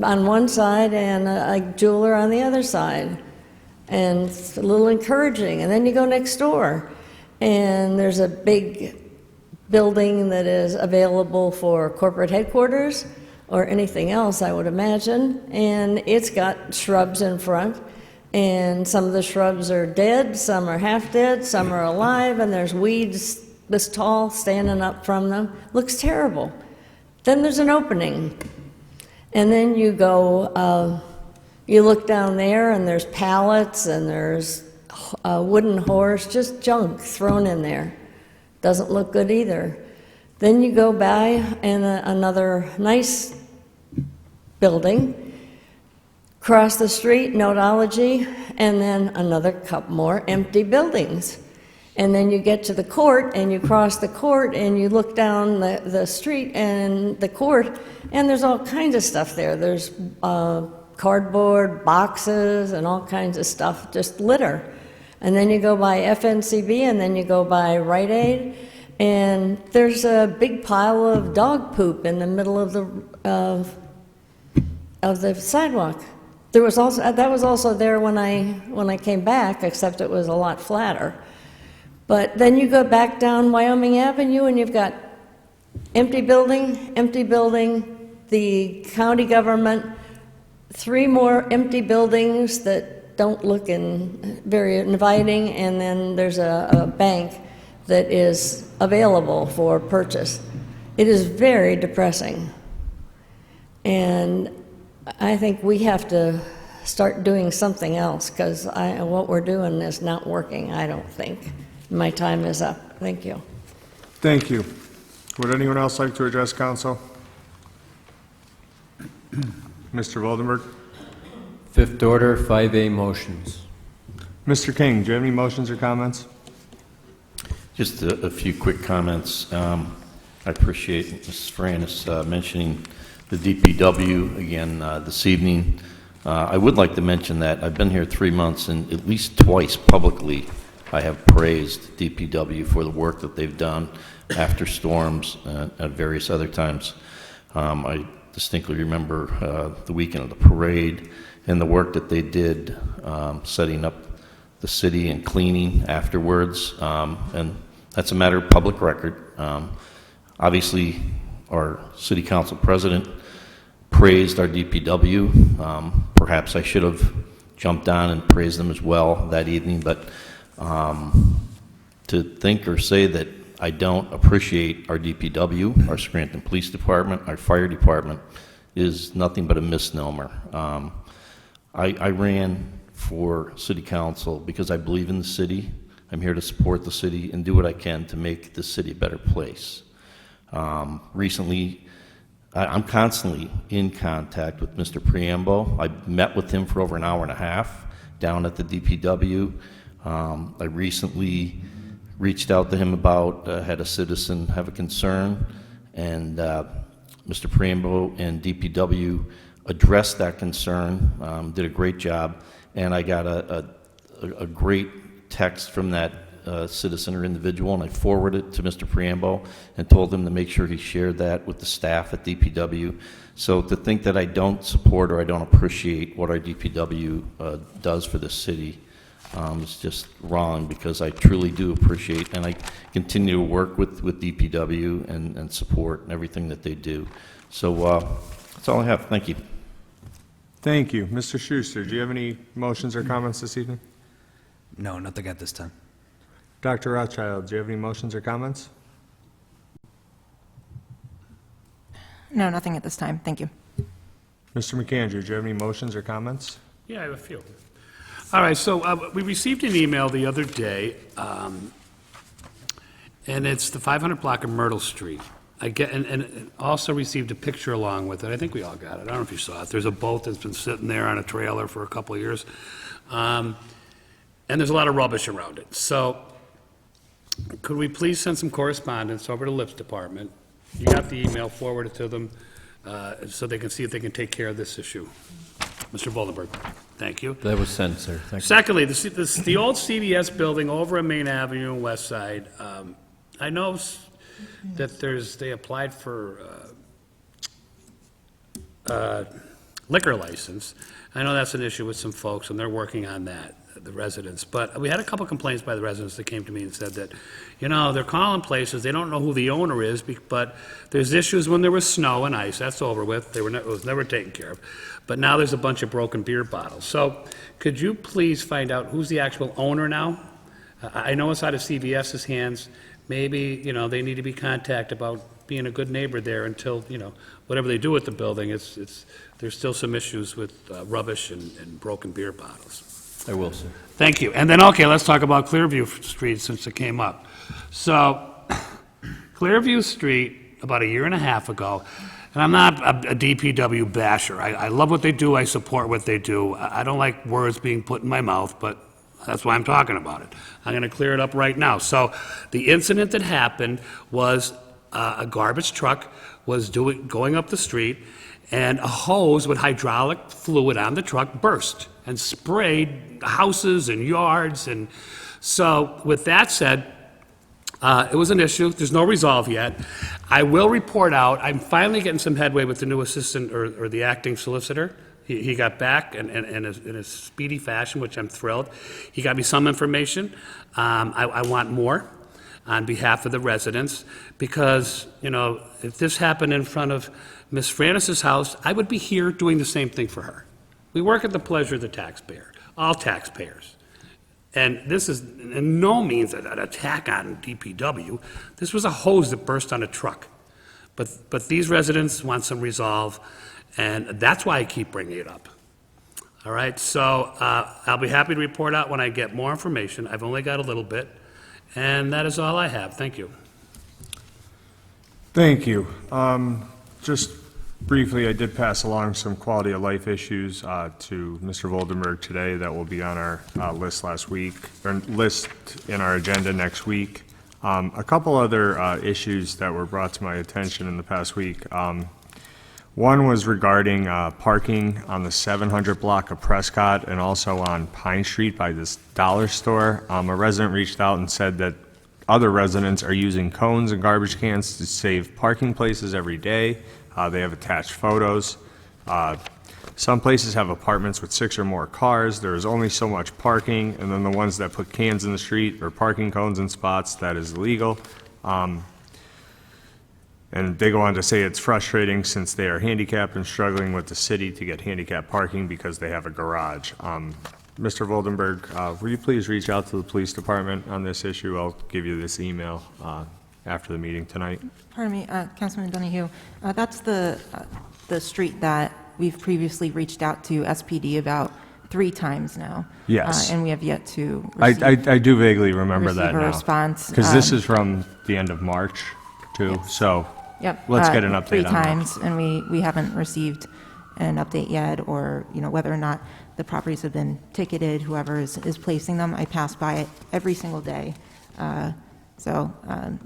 [SPEAKER 14] on one side and a jeweler on the other side, and it's a little encouraging. And then you go next door, and there's a big building that is available for corporate headquarters or anything else, I would imagine, and it's got shrubs in front, and some of the shrubs are dead, some are half dead, some are alive, and there's weeds this tall standing up from them. Looks terrible. Then there's an opening, and then you go, you look down there, and there's pallets, and there's a wooden horse, just junk thrown in there. Doesn't look good either. Then you go by, and another nice building, cross the street, Notology, and then another couple more empty buildings. And then you get to the court, and you cross the court, and you look down the street and the court, and there's all kinds of stuff there. There's cardboard boxes and all kinds of stuff, just litter. And then you go by FNCB, and then you go by Rite Aid, and there's a big pile of dog poop in the middle of the sidewalk. That was also there when I came back, except it was a lot flatter. But then you go back down Wyoming Avenue, and you've got empty building, the county government, 3 more empty buildings that don't look very inviting, and then there's a bank that is available for purchase. It is very depressing. And I think we have to start doing something else, because what we're doing is not working, I don't think. My time is up. Thank you.
[SPEAKER 1] Thank you. Would anyone else like to address council? Mr. Voldenberg?
[SPEAKER 5] Fifth order, 5A motions.
[SPEAKER 1] Mr. King, do you have any motions or comments?
[SPEAKER 6] Just a few quick comments. I appreciate Mrs. Frannis mentioning the DPW again this evening. I would like to mention that I've been here 3 months, and at least twice publicly I have praised DPW for the work that they've done after storms at various other times. I distinctly remember the weekend of the parade and the work that they did setting up the city and cleaning afterwards, and that's a matter of public record. Obviously, our city council president praised our DPW. Perhaps I should have jumped on and praised them as well that evening, but to think or say that I don't appreciate our DPW, our Scranton Police Department, our Fire Department, is nothing but a misnomer. I ran for city council because I believe in the city. I'm here to support the city and do what I can to make the city a better place. Recently, I'm constantly in contact with Mr. Preambo. I met with him for over an hour and a half down at the DPW. I recently reached out to him about, had a citizen have a concern, and Mr. Preambo and DPW addressed that concern, did a great job, and I got a great text from that citizen or individual, and I forwarded it to Mr. Preambo and told him to make sure he shared that with the staff at DPW. So to think that I don't support or I don't appreciate what our DPW does for the city is just wrong, because I truly do appreciate, and I continue to work with DPW and support everything that they do. So that's all I have. Thank you.
[SPEAKER 1] Thank you. Mr. Schuster, do you have any motions or comments this evening?
[SPEAKER 15] No, nothing at this time.
[SPEAKER 1] Dr. Rothchild, do you have any motions or comments?
[SPEAKER 4] No, nothing at this time. Thank you.
[SPEAKER 1] Mr. McAndrew, do you have any motions or comments?
[SPEAKER 3] Yeah, I have a few. All right, so we received an email the other day, and it's the 500 block of Myrtle Street. And also received a picture along with it. I think we all got it. I don't know if you saw it. There's a boat that's been sitting there on a trailer for a couple of years. And there's a lot of rubbish around it. So could we please send some correspondence over to the Lips Department? You got the email, forward it to them, so they can see if they can take care of this issue. Mr. Voldenberg, thank you.
[SPEAKER 5] That was sent, sir. Thank you.
[SPEAKER 3] Secondly, the old CVS building over on Main Avenue and West Side, I know that they applied for liquor license. I know that's an issue with some folks, and they're working on that, the residents. But we had a couple complaints by the residents that came to me and said that, they're calling places, they don't know who the owner is, but there's issues when there was snow and ice. That's over with. It was never taken care of. But now there's a bunch of broken beer bottles. So could you please find out who's the actual owner now? I know it's out of CVS's hands. Maybe, they need to be contacted about being a good neighbor there until, whatever they do with the building, there's still some issues with rubbish and broken beer bottles.
[SPEAKER 5] I will, sir.
[SPEAKER 3] Thank you. And then, okay, let's talk about Clearview Street since it came up. So, Clearview Street, about a year and a half ago, and I'm not a DPW basher. I love what they do. I support what they do. I don't like words being put in my mouth, but that's why I'm talking about it. I'm going to clear it up right now. So the incident that happened was a garbage truck was going up the street, and a hose with hydraulic fluid on the truck burst and sprayed houses and yards. And so with that said, it was an issue. There's no resolve yet. I will report out. I'm finally getting some headway with the new assistant or the acting solicitor. He got back in a speedy fashion, which I'm thrilled. He got me some information. I want more on behalf of the residents, because, if this happened in front of Miss Francis's house, I would be here doing the same thing for her. We work at the pleasure of the taxpayer, all taxpayers. And this is in no means an attack on DPW. This was a hose that burst on a truck. But these residents want some resolve, and that's why I keep bringing it up. All right, so I'll be happy to report out when I get more information. I've only got a little bit, and that is all I have. Thank you.
[SPEAKER 1] Thank you. Just briefly, I did pass along some quality of life issues to Mr. Voldenberg today that will be on our list in our agenda next week. A couple other issues that were brought to my attention in the past week. One was regarding parking on the 700 block of Prescott and also on Pine Street by this dollar store. A resident reached out and said that other residents are using cones and garbage cans to save parking places every day. They have attached photos. Some places have apartments with 6 or more cars. There is only so much parking, and then the ones that put cans in the street or parking cones in spots, that is illegal. And they go on to say it's frustrating since they are handicapped and struggling with the city to get handicap parking because they have a garage. Mr. Voldenberg, will you please reach out to the police department on this issue? I'll give you this email after the meeting tonight.
[SPEAKER 4] Pardon me, Councilman Donahue, that's the street that we've previously reached out to SPD about 3 times now.
[SPEAKER 1] Yes.
[SPEAKER 4] And we have yet to receive,
[SPEAKER 1] I do vaguely remember that
[SPEAKER 4] receive a
[SPEAKER 1] now.
[SPEAKER 4] response.
[SPEAKER 1] Because this is from the end of March, too, so
[SPEAKER 4] Yep.
[SPEAKER 1] let's get an update
[SPEAKER 4] 3
[SPEAKER 1] on that.
[SPEAKER 4] times, and we haven't received an update yet, or, whether or not the properties have been ticketed, whoever is placing them. I pass by it every single day. So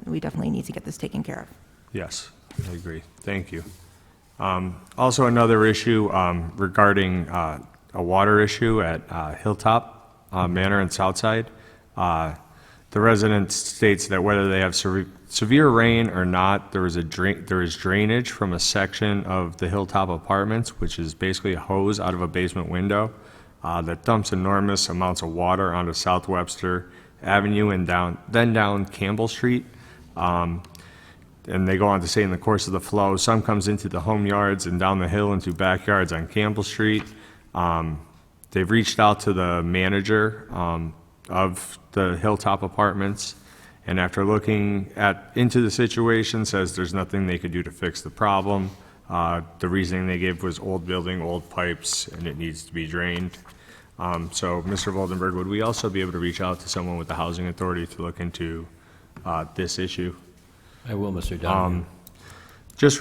[SPEAKER 4] we definitely need to get this taken care of.
[SPEAKER 1] Yes, I agree. Thank you. Also, another issue regarding a water issue at Hilltop Manor in Southside. The resident states that whether they have severe rain or not, there is drainage from a section of the Hilltop Apartments, which is basically a hose out of a basement window that dumps enormous amounts of water onto South Webster Avenue and then down Campbell Street. And they go on to say in the course of the flow, some comes into the home yards and down the hill into backyards on Campbell Street. They've reached out to the manager of the Hilltop Apartments, and after looking into the situation, says there's nothing they could do to fix the problem. The reasoning they gave was old building, old pipes, and it needs to be drained. So, Mr. Voldenberg, would we also be able to reach out to someone with the Housing Authority to look into this issue?
[SPEAKER 5] I will, Mr. Donahue.
[SPEAKER 1] Just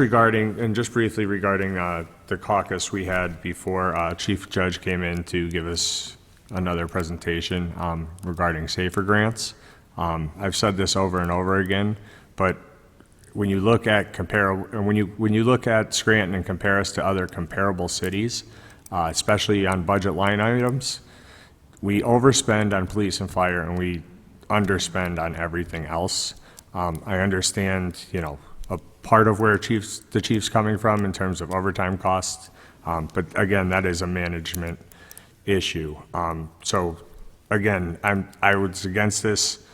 [SPEAKER 1] briefly regarding the caucus we had before Chief Judge came in to give us another presentation regarding SAFER grants. I've said this over and over again, but when you look at when you look at Scranton and compare us to other comparable cities, especially on budget line items, we overspend on police and fire and we underspend on everything else. I understand, a part of where the chief's coming from in terms of overtime costs, but again, that is a management issue. So again, I was against this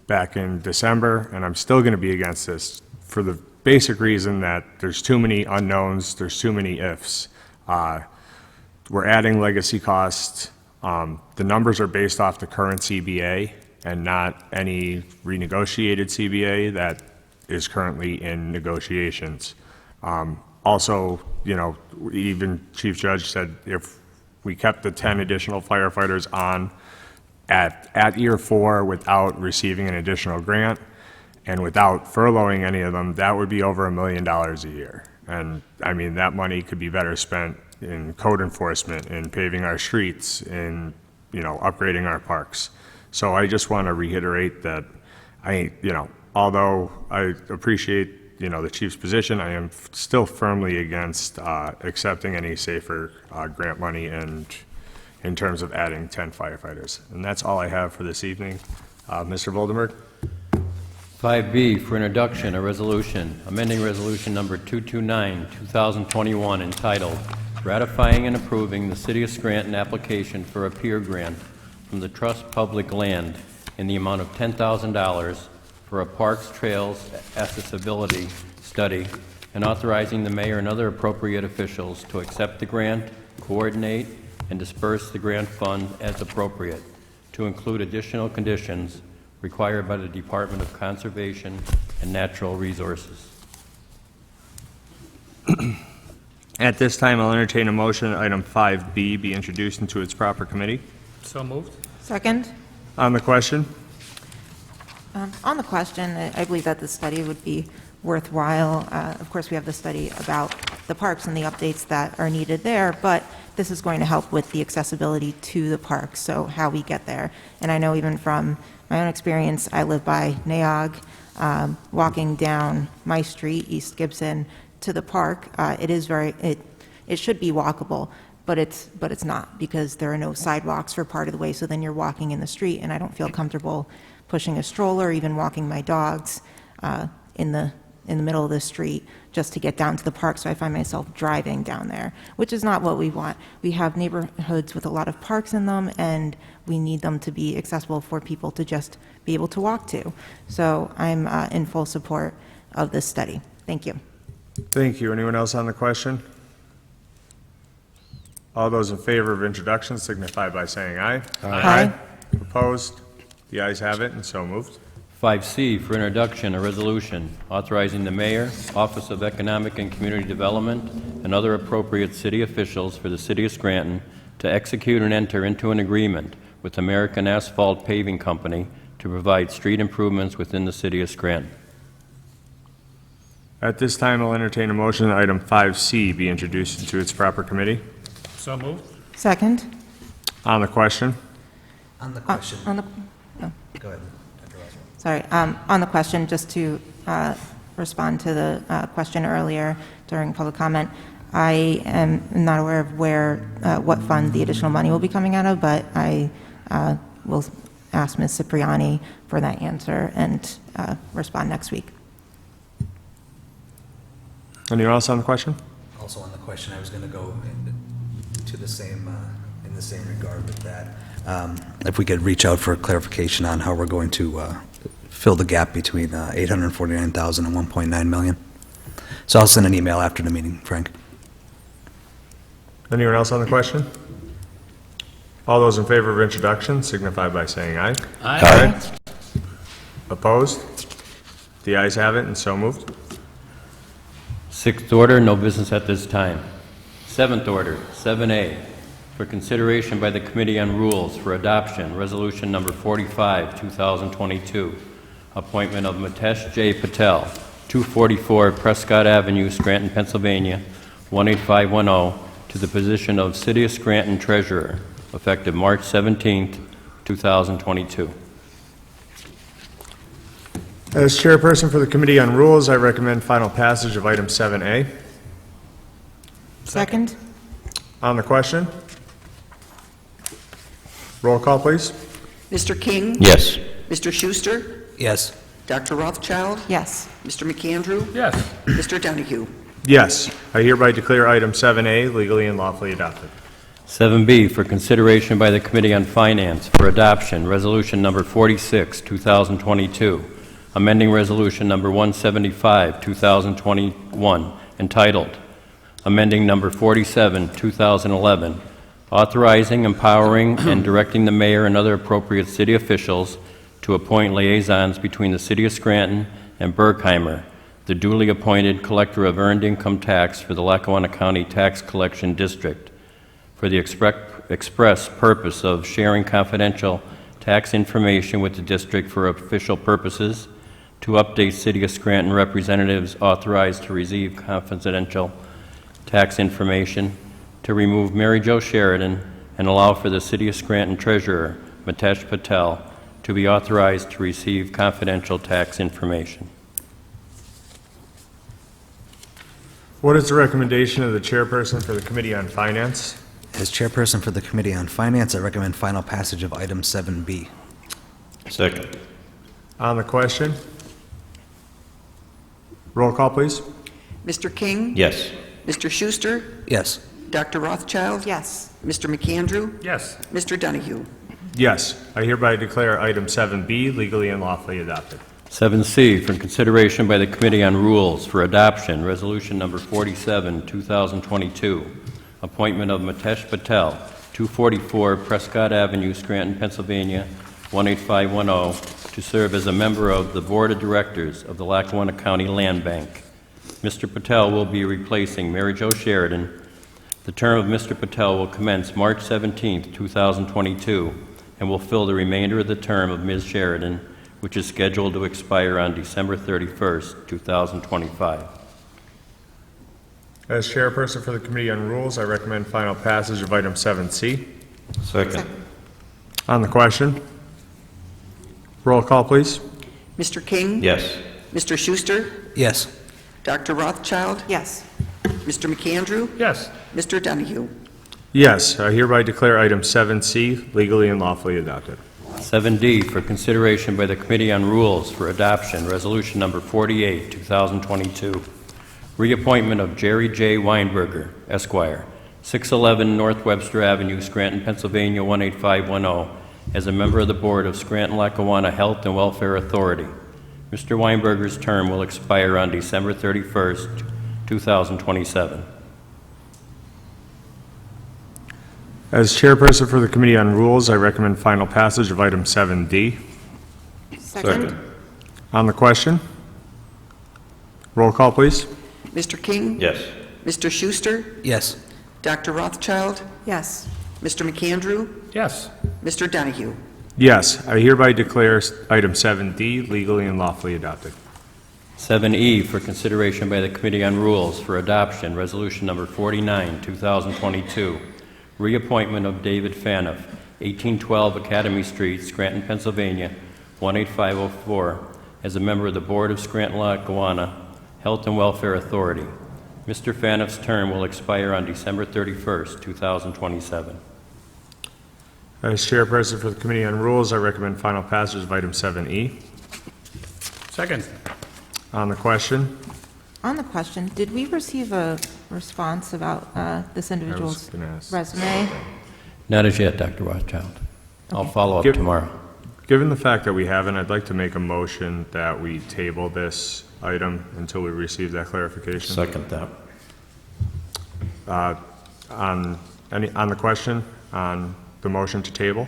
[SPEAKER 1] back in December, and I'm still going to be against this for the basic reason that there's too many unknowns, there's too many ifs. We're adding legacy costs. The numbers are based off the current CBA and not any renegotiated CBA that is currently in negotiations. Also, even Chief Judge said if we kept the 10 additional firefighters on at year 4 without receiving an additional grant and without furloughing any of them, that would be over $1 million a year. And I mean, that money could be better spent in code enforcement, in paving our streets, in, upgrading our parks. So I just want to reiterate that although I appreciate, the chief's position, I am still firmly against accepting any SAFER grant money and in terms of adding 10 firefighters. And that's all I have for this evening. Mr. Voldenberg?
[SPEAKER 5] 5B for introduction, a resolution, amending resolution number 229, 2021, entitled Ratifying and Approving the City of Scranton application for a peer grant from the Trust Public Land in the amount of $10,000 for a Parks Trails accessibility study, and authorizing the mayor and other appropriate officials to accept the grant, coordinate, and disperse the grant fund as appropriate, to include additional conditions required by the Department of Conservation and Natural Resources.
[SPEAKER 1] At this time, I'll entertain a motion that item 5B be introduced into its proper committee.
[SPEAKER 3] So moved.
[SPEAKER 4] Second?
[SPEAKER 1] On the question?
[SPEAKER 4] On the question, I believe that the study would be worthwhile. Of course, we have the study about the parks and the updates that are needed there, but this is going to help with the accessibility to the parks, so how we get there. And I know even from my own experience, I live by Naog, walking down my street, East Gibson, to the park, it should be walkable, but it's not, because there are no sidewalks for part of the way, so then you're walking in the street, and I don't feel comfortable pushing a stroller, even walking my dogs in the middle of the street just to get down to the park, so I find myself driving down there, which is not what we want. We have neighborhoods with a lot of parks in them, and we need them to be accessible for people to just be able to walk to. So I'm in full support of this study. Thank you.
[SPEAKER 1] Thank you. Anyone else on the question? All those in favor of introduction signify by saying aye.
[SPEAKER 4] Aye.
[SPEAKER 1] Opposed? The ayes have it, and so moved.
[SPEAKER 5] 5C for introduction, a resolution authorizing the mayor, Office of Economic and Community Development, and other appropriate city officials for the city of Scranton to execute and enter into an agreement with American Asphalt Paving Company to provide street improvements within the city of Scranton.
[SPEAKER 1] At this time, I'll entertain a motion that item 5C be introduced into its proper committee.
[SPEAKER 3] So moved.
[SPEAKER 4] Second?
[SPEAKER 1] On the question,
[SPEAKER 15] On the question,
[SPEAKER 4] On the, no,
[SPEAKER 15] go ahead, Dr. Rothchild.
[SPEAKER 4] sorry. On the question, just to respond to the question earlier during public comment, I am not aware of what fund the additional money will be coming out of, but I will ask Ms. Cipriani for that answer and respond next week.
[SPEAKER 1] anyone else on the question?
[SPEAKER 15] Also on the question, I was going to go to the same, in the same regard with that. If we could reach out for clarification on how we're going to fill the gap between $849,000 and $1.9 million. So I'll send an email after the meeting, Frank.
[SPEAKER 1] Anyone else on the question? All those in favor of introduction signify by saying aye.
[SPEAKER 3] Aye.
[SPEAKER 1] Opposed? The ayes have it, and so moved.
[SPEAKER 5] 6th order, no business at this time. 7th order, 7A, for consideration by the Committee on Rules for Adoption, Resolution Number 45, 2022, appointment of Mitesh J. Patel, 244 Prescott Avenue, Scranton, Pennsylvania, 18510, to the position of City of Scranton Treasurer, effective March 17, 2022.
[SPEAKER 1] As chairperson for the Committee on Rules, I recommend final passage of item 7A.
[SPEAKER 4] Second?
[SPEAKER 1] On the question, roll call, please.
[SPEAKER 2] Mr. King?
[SPEAKER 6] Yes.
[SPEAKER 2] Mr. Schuster?
[SPEAKER 15] Yes.
[SPEAKER 2] Dr. Rothchild?
[SPEAKER 4] Yes.
[SPEAKER 2] Mr. McAndrew?
[SPEAKER 3] Yes.
[SPEAKER 2] Mr. Donahue?
[SPEAKER 1] Yes, I hereby declare item 7A legally and lawfully adopted.
[SPEAKER 5] 7B, for consideration by the Committee on Finance for Adoption, Resolution Number 46, 2022, amending Resolution Number 175, 2021, entitled Amending Number 47, 2011, authorizing, empowering, and directing the mayor and other appropriate city officials to appoint liaisons between the City of Scranton and Berkheimer, the duly appointed collector of earned income tax for the Lackawanna County Tax Collection District, for the express purpose of sharing confidential tax information with the district for official purposes, to update City of Scranton representatives authorized to receive confidential tax information, to remove Mary Jo Sheridan, and allow for the City of Scranton Treasurer, Mitesh Patel, to be authorized to receive confidential tax information.
[SPEAKER 1] What is the recommendation of the chairperson for the Committee on Finance?
[SPEAKER 15] As chairperson for the Committee on Finance, I recommend final passage of item 7B.
[SPEAKER 6] Second.
[SPEAKER 1] On the question, roll call, please.
[SPEAKER 2] Mr. King?
[SPEAKER 6] Yes.
[SPEAKER 2] Mr. Schuster?
[SPEAKER 15] Yes.
[SPEAKER 2] Dr. Rothchild?
[SPEAKER 4] Yes.
[SPEAKER 2] Mr. McAndrew?
[SPEAKER 3] Yes.
[SPEAKER 2] Mr. Donahue?
[SPEAKER 1] Yes, I hereby declare item 7B legally and lawfully adopted.
[SPEAKER 5] 7C, for consideration by the Committee on Rules for Adoption, Resolution Number 47, 2022, appointment of Mitesh Patel, 244 Prescott Avenue, Scranton, Pennsylvania, 18510, to serve as a member of the Board of Directors of the Lackawanna County Land Bank. Mr. Patel will be replacing Mary Jo Sheridan. The term of Mr. Patel will commence March 17, 2022, and will fill the remainder of the term of Ms. Sheridan, which is scheduled to expire on December 31st, 2025.
[SPEAKER 1] As chairperson for the Committee on Rules, I recommend final passage of item 7C.
[SPEAKER 6] Second.
[SPEAKER 1] On the question, roll call, please.
[SPEAKER 2] Mr. King?
[SPEAKER 6] Yes.
[SPEAKER 2] Mr. Schuster?
[SPEAKER 15] Yes.
[SPEAKER 2] Dr. Rothchild?
[SPEAKER 4] Yes.
[SPEAKER 2] Mr. McAndrew?
[SPEAKER 3] Yes.
[SPEAKER 2] Mr. Donahue?
[SPEAKER 1] Yes, I hereby declare item 7C legally and lawfully adopted.
[SPEAKER 5] 7D, for consideration by the Committee on Rules for Adoption, Resolution Number 48, 2022, reappointment of Jerry J. Weinberger, Esquire, 611 North Webster Avenue, Scranton, Pennsylvania, 18510, as a member of the Board of Scranton-Lackawanna Health and Welfare Authority. Mr. Weinberger's term will expire on December 31st, 2027.
[SPEAKER 1] As chairperson for the Committee on Rules, I recommend final passage of item 7D.
[SPEAKER 4] Second.
[SPEAKER 1] On the question? Roll call, please.
[SPEAKER 2] Mr. King?
[SPEAKER 6] Yes.
[SPEAKER 2] Mr. Schuster?
[SPEAKER 15] Yes.
[SPEAKER 2] Dr. Rothchild?
[SPEAKER 4] Yes.
[SPEAKER 2] Mr. McAndrew?
[SPEAKER 3] Yes.
[SPEAKER 2] Mr. Donahue?
[SPEAKER 1] Yes, I hereby declare item 7D legally and lawfully adopted.
[SPEAKER 5] 7E for consideration by the Committee on Rules for adoption, Resolution Number 49, 2022, reappointment of David Fanoff, 1812 Academy Street, Scranton, Pennsylvania, 18504, as a member of the Board of Scranton-Lackawanna Health and Welfare Authority. Mr. Fanoff's term will expire on December 31st, 2027.
[SPEAKER 1] As chairperson for the Committee on Rules, I recommend final passage of item 7E.
[SPEAKER 3] Second.
[SPEAKER 1] On the question?
[SPEAKER 4] On the question, did we receive a response about this individual's
[SPEAKER 1] gonna ask.
[SPEAKER 4] resume?
[SPEAKER 5] Not as yet, Dr. Rothschild. I'll follow up tomorrow.
[SPEAKER 1] Given the fact that we haven't, I'd like to make a motion that we table this item until we receive that clarification.
[SPEAKER 6] Second that.
[SPEAKER 1] On the question, on the motion to table?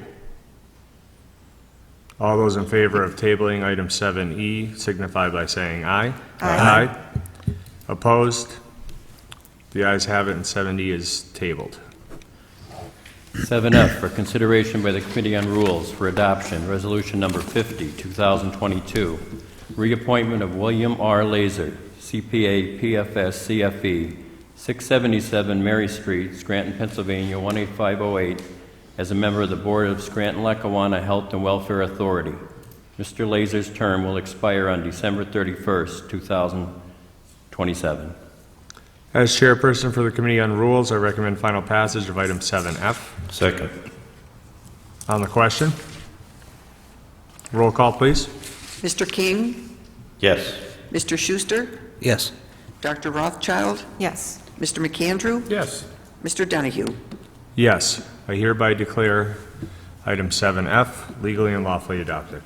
[SPEAKER 1] All those in favor of tabling item 7E signify by saying aye.
[SPEAKER 4] Aye.
[SPEAKER 1] Opposed? The ayes have it, and 7E is tabled.
[SPEAKER 5] 7F for consideration by the Committee on Rules for adoption, Resolution Number 50, 2022, reappointment of William R. Laser, CPA, PFS, CFE, 677 Mary Street, Scranton, Pennsylvania, 18508, as a member of the Board of Scranton-Lackawanna Health and Welfare Authority. Mr. Laser's term will expire on December 31st, 2027.
[SPEAKER 1] As chairperson for the Committee on Rules, I recommend final passage of item 7F.
[SPEAKER 6] Second.
[SPEAKER 1] On the question? Roll call, please.
[SPEAKER 2] Mr. King?
[SPEAKER 6] Yes.
[SPEAKER 2] Mr. Schuster?
[SPEAKER 15] Yes.
[SPEAKER 2] Dr. Rothchild?
[SPEAKER 4] Yes.
[SPEAKER 2] Mr. McAndrew?
[SPEAKER 3] Yes.
[SPEAKER 2] Mr. Donahue?
[SPEAKER 1] Yes, I hereby declare item 7F legally and lawfully adopted.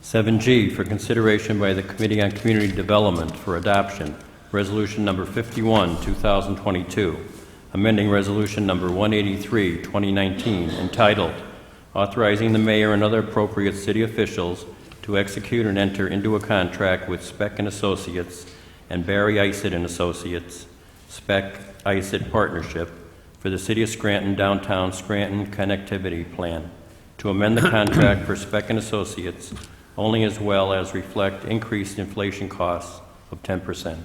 [SPEAKER 5] 7G for consideration by the Committee on Community Development for adoption, Resolution Number 51, 2022, amending Resolution Number 183, 2019, entitled Authorizing the Mayor and other appropriate city officials to execute and enter into a contract with Speck and Associates and Barry Isett and Associates, Speck Isett Partnership, for the City of Scranton Downtown Scranton Connectivity Plan, to amend the contract for Speck and Associates only as well as reflect increased inflation costs of 10%.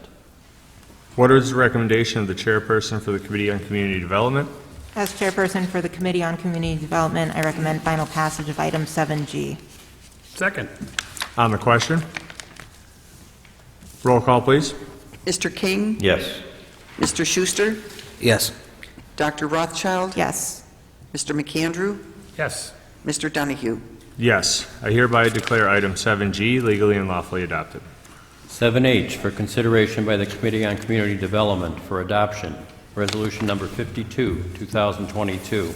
[SPEAKER 1] What is the recommendation of the chairperson for the Committee on Community Development?
[SPEAKER 4] As chairperson for the Committee on Community Development, I recommend final passage of item 7G.
[SPEAKER 3] Second.
[SPEAKER 1] On the question? Roll call, please.
[SPEAKER 2] Mr. King?
[SPEAKER 6] Yes.
[SPEAKER 2] Mr. Schuster?
[SPEAKER 15] Yes.
[SPEAKER 2] Dr. Rothchild?
[SPEAKER 4] Yes.
[SPEAKER 2] Mr. McAndrew?
[SPEAKER 3] Yes.
[SPEAKER 2] Mr. Donahue?
[SPEAKER 1] Yes, I hereby declare item 7G legally and lawfully adopted.
[SPEAKER 5] 7H for consideration by the Committee on Community Development for adoption, Resolution Number 52, 2022,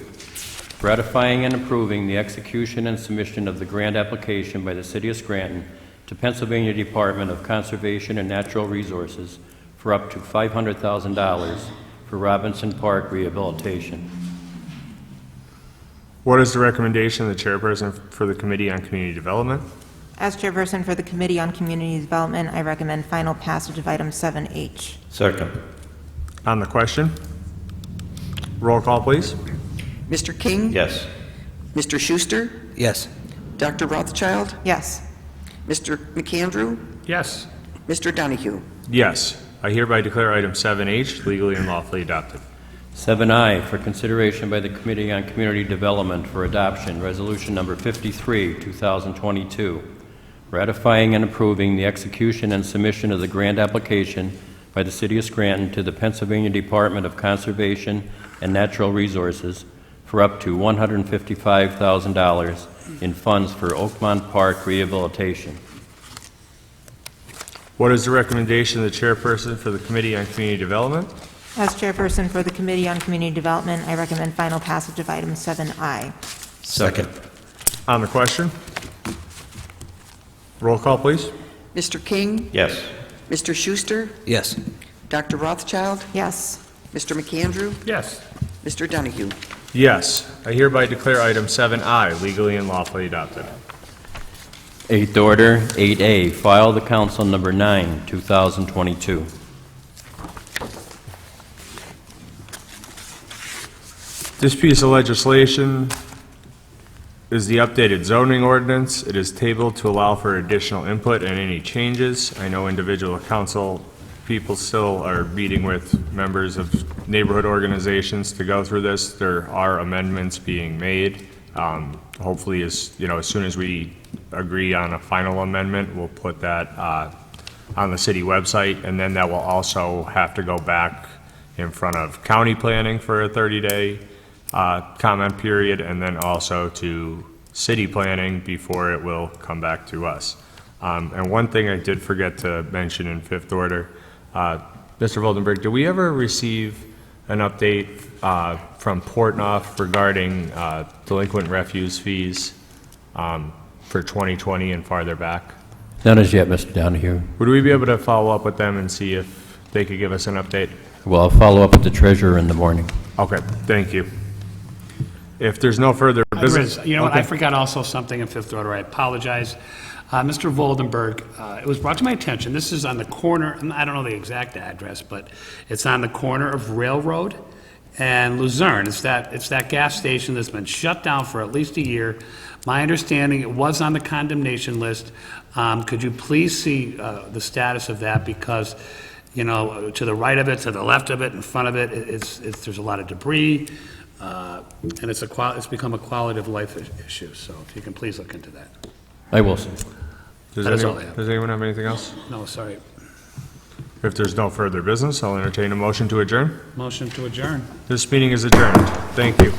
[SPEAKER 5] ratifying and approving the execution and submission of the grant application by the City of Scranton to Pennsylvania Department of Conservation and Natural Resources for up to $500,000 for Robinson Park rehabilitation.
[SPEAKER 1] What is the recommendation of the chairperson for the Committee on Community Development?
[SPEAKER 4] As chairperson for the Committee on Community Development, I recommend final passage of item 7H.
[SPEAKER 6] Second.
[SPEAKER 1] On the question? Roll call, please.
[SPEAKER 2] Mr. King?
[SPEAKER 6] Yes.
[SPEAKER 2] Mr. Schuster?
[SPEAKER 15] Yes.
[SPEAKER 2] Dr. Rothchild?
[SPEAKER 4] Yes.
[SPEAKER 2] Mr. McAndrew?
[SPEAKER 3] Yes.
[SPEAKER 2] Mr. Donahue?
[SPEAKER 1] Yes, I hereby declare item 7H legally and lawfully adopted.
[SPEAKER 5] 7I for consideration by the Committee on Community Development for adoption, Resolution Number 53, 2022, ratifying and approving the execution and submission of the grant application by the City of Scranton to the Pennsylvania Department of Conservation and Natural Resources for up to $155,000 in funds for Oakmont Park rehabilitation.
[SPEAKER 1] What is the recommendation of the chairperson for the Committee on Community Development?
[SPEAKER 4] As chairperson for the Committee on Community Development, I recommend final passage of item 7I.
[SPEAKER 6] Second.
[SPEAKER 1] On the question? Roll call, please.
[SPEAKER 2] Mr. King,
[SPEAKER 6] Yes.
[SPEAKER 2] Mr. Schuster,
[SPEAKER 15] Yes.
[SPEAKER 2] Dr. Rothchild,
[SPEAKER 4] Yes.
[SPEAKER 2] Mr. McAndrew,
[SPEAKER 3] Yes.
[SPEAKER 2] Mr. Donahue.
[SPEAKER 1] Yes, I hereby declare item 7I legally and lawfully adopted.
[SPEAKER 5] Eighth order, 8A, file the council number 9, 2022.
[SPEAKER 1] This piece of legislation is the updated zoning ordinance. It is tabled to allow for additional input and any changes. I know individual council people still are meeting with members of neighborhood organizations to go through this. There are amendments being made. Hopefully, as soon as we agree on a final amendment, we'll put that on the city website, and then that will also have to go back in front of county planning for a 30-day comment period, and then also to city planning before it will come back to us. And one thing I did forget to mention in fifth order, Mr. Voldenberg, did we ever receive an update from Portnoy regarding delinquent refuse fees for 2020 and farther back?
[SPEAKER 5] None as yet, Mr. Donahue.
[SPEAKER 1] Would we be able to follow up with them and see if they could give us an update?
[SPEAKER 5] Well, I'll follow up with the treasurer in the morning.
[SPEAKER 1] Okay, thank you. If there's no further business...
[SPEAKER 3] You know what, I forgot also something in fifth order. I apologize. Mr. Voldenberg, it was brought to my attention, this is on the corner, I don't know the exact address, but it's on the corner of Railroad and Luzerne. It's that gas station that's been shut down for at least a year. My understanding, it was on the condemnation list. Could you please see the status of that? Because, to the right of it, to the left of it, in front of it, there's a lot of debris, and it's become a quality of life issue. So if you can please look into that.
[SPEAKER 5] I will, sir.
[SPEAKER 1] Does anyone have anything else?
[SPEAKER 3] No, sorry.
[SPEAKER 1] If there's no further business, I'll entertain a motion to adjourn.
[SPEAKER 3] Motion to adjourn.
[SPEAKER 1] This meeting is adjourned. Thank you.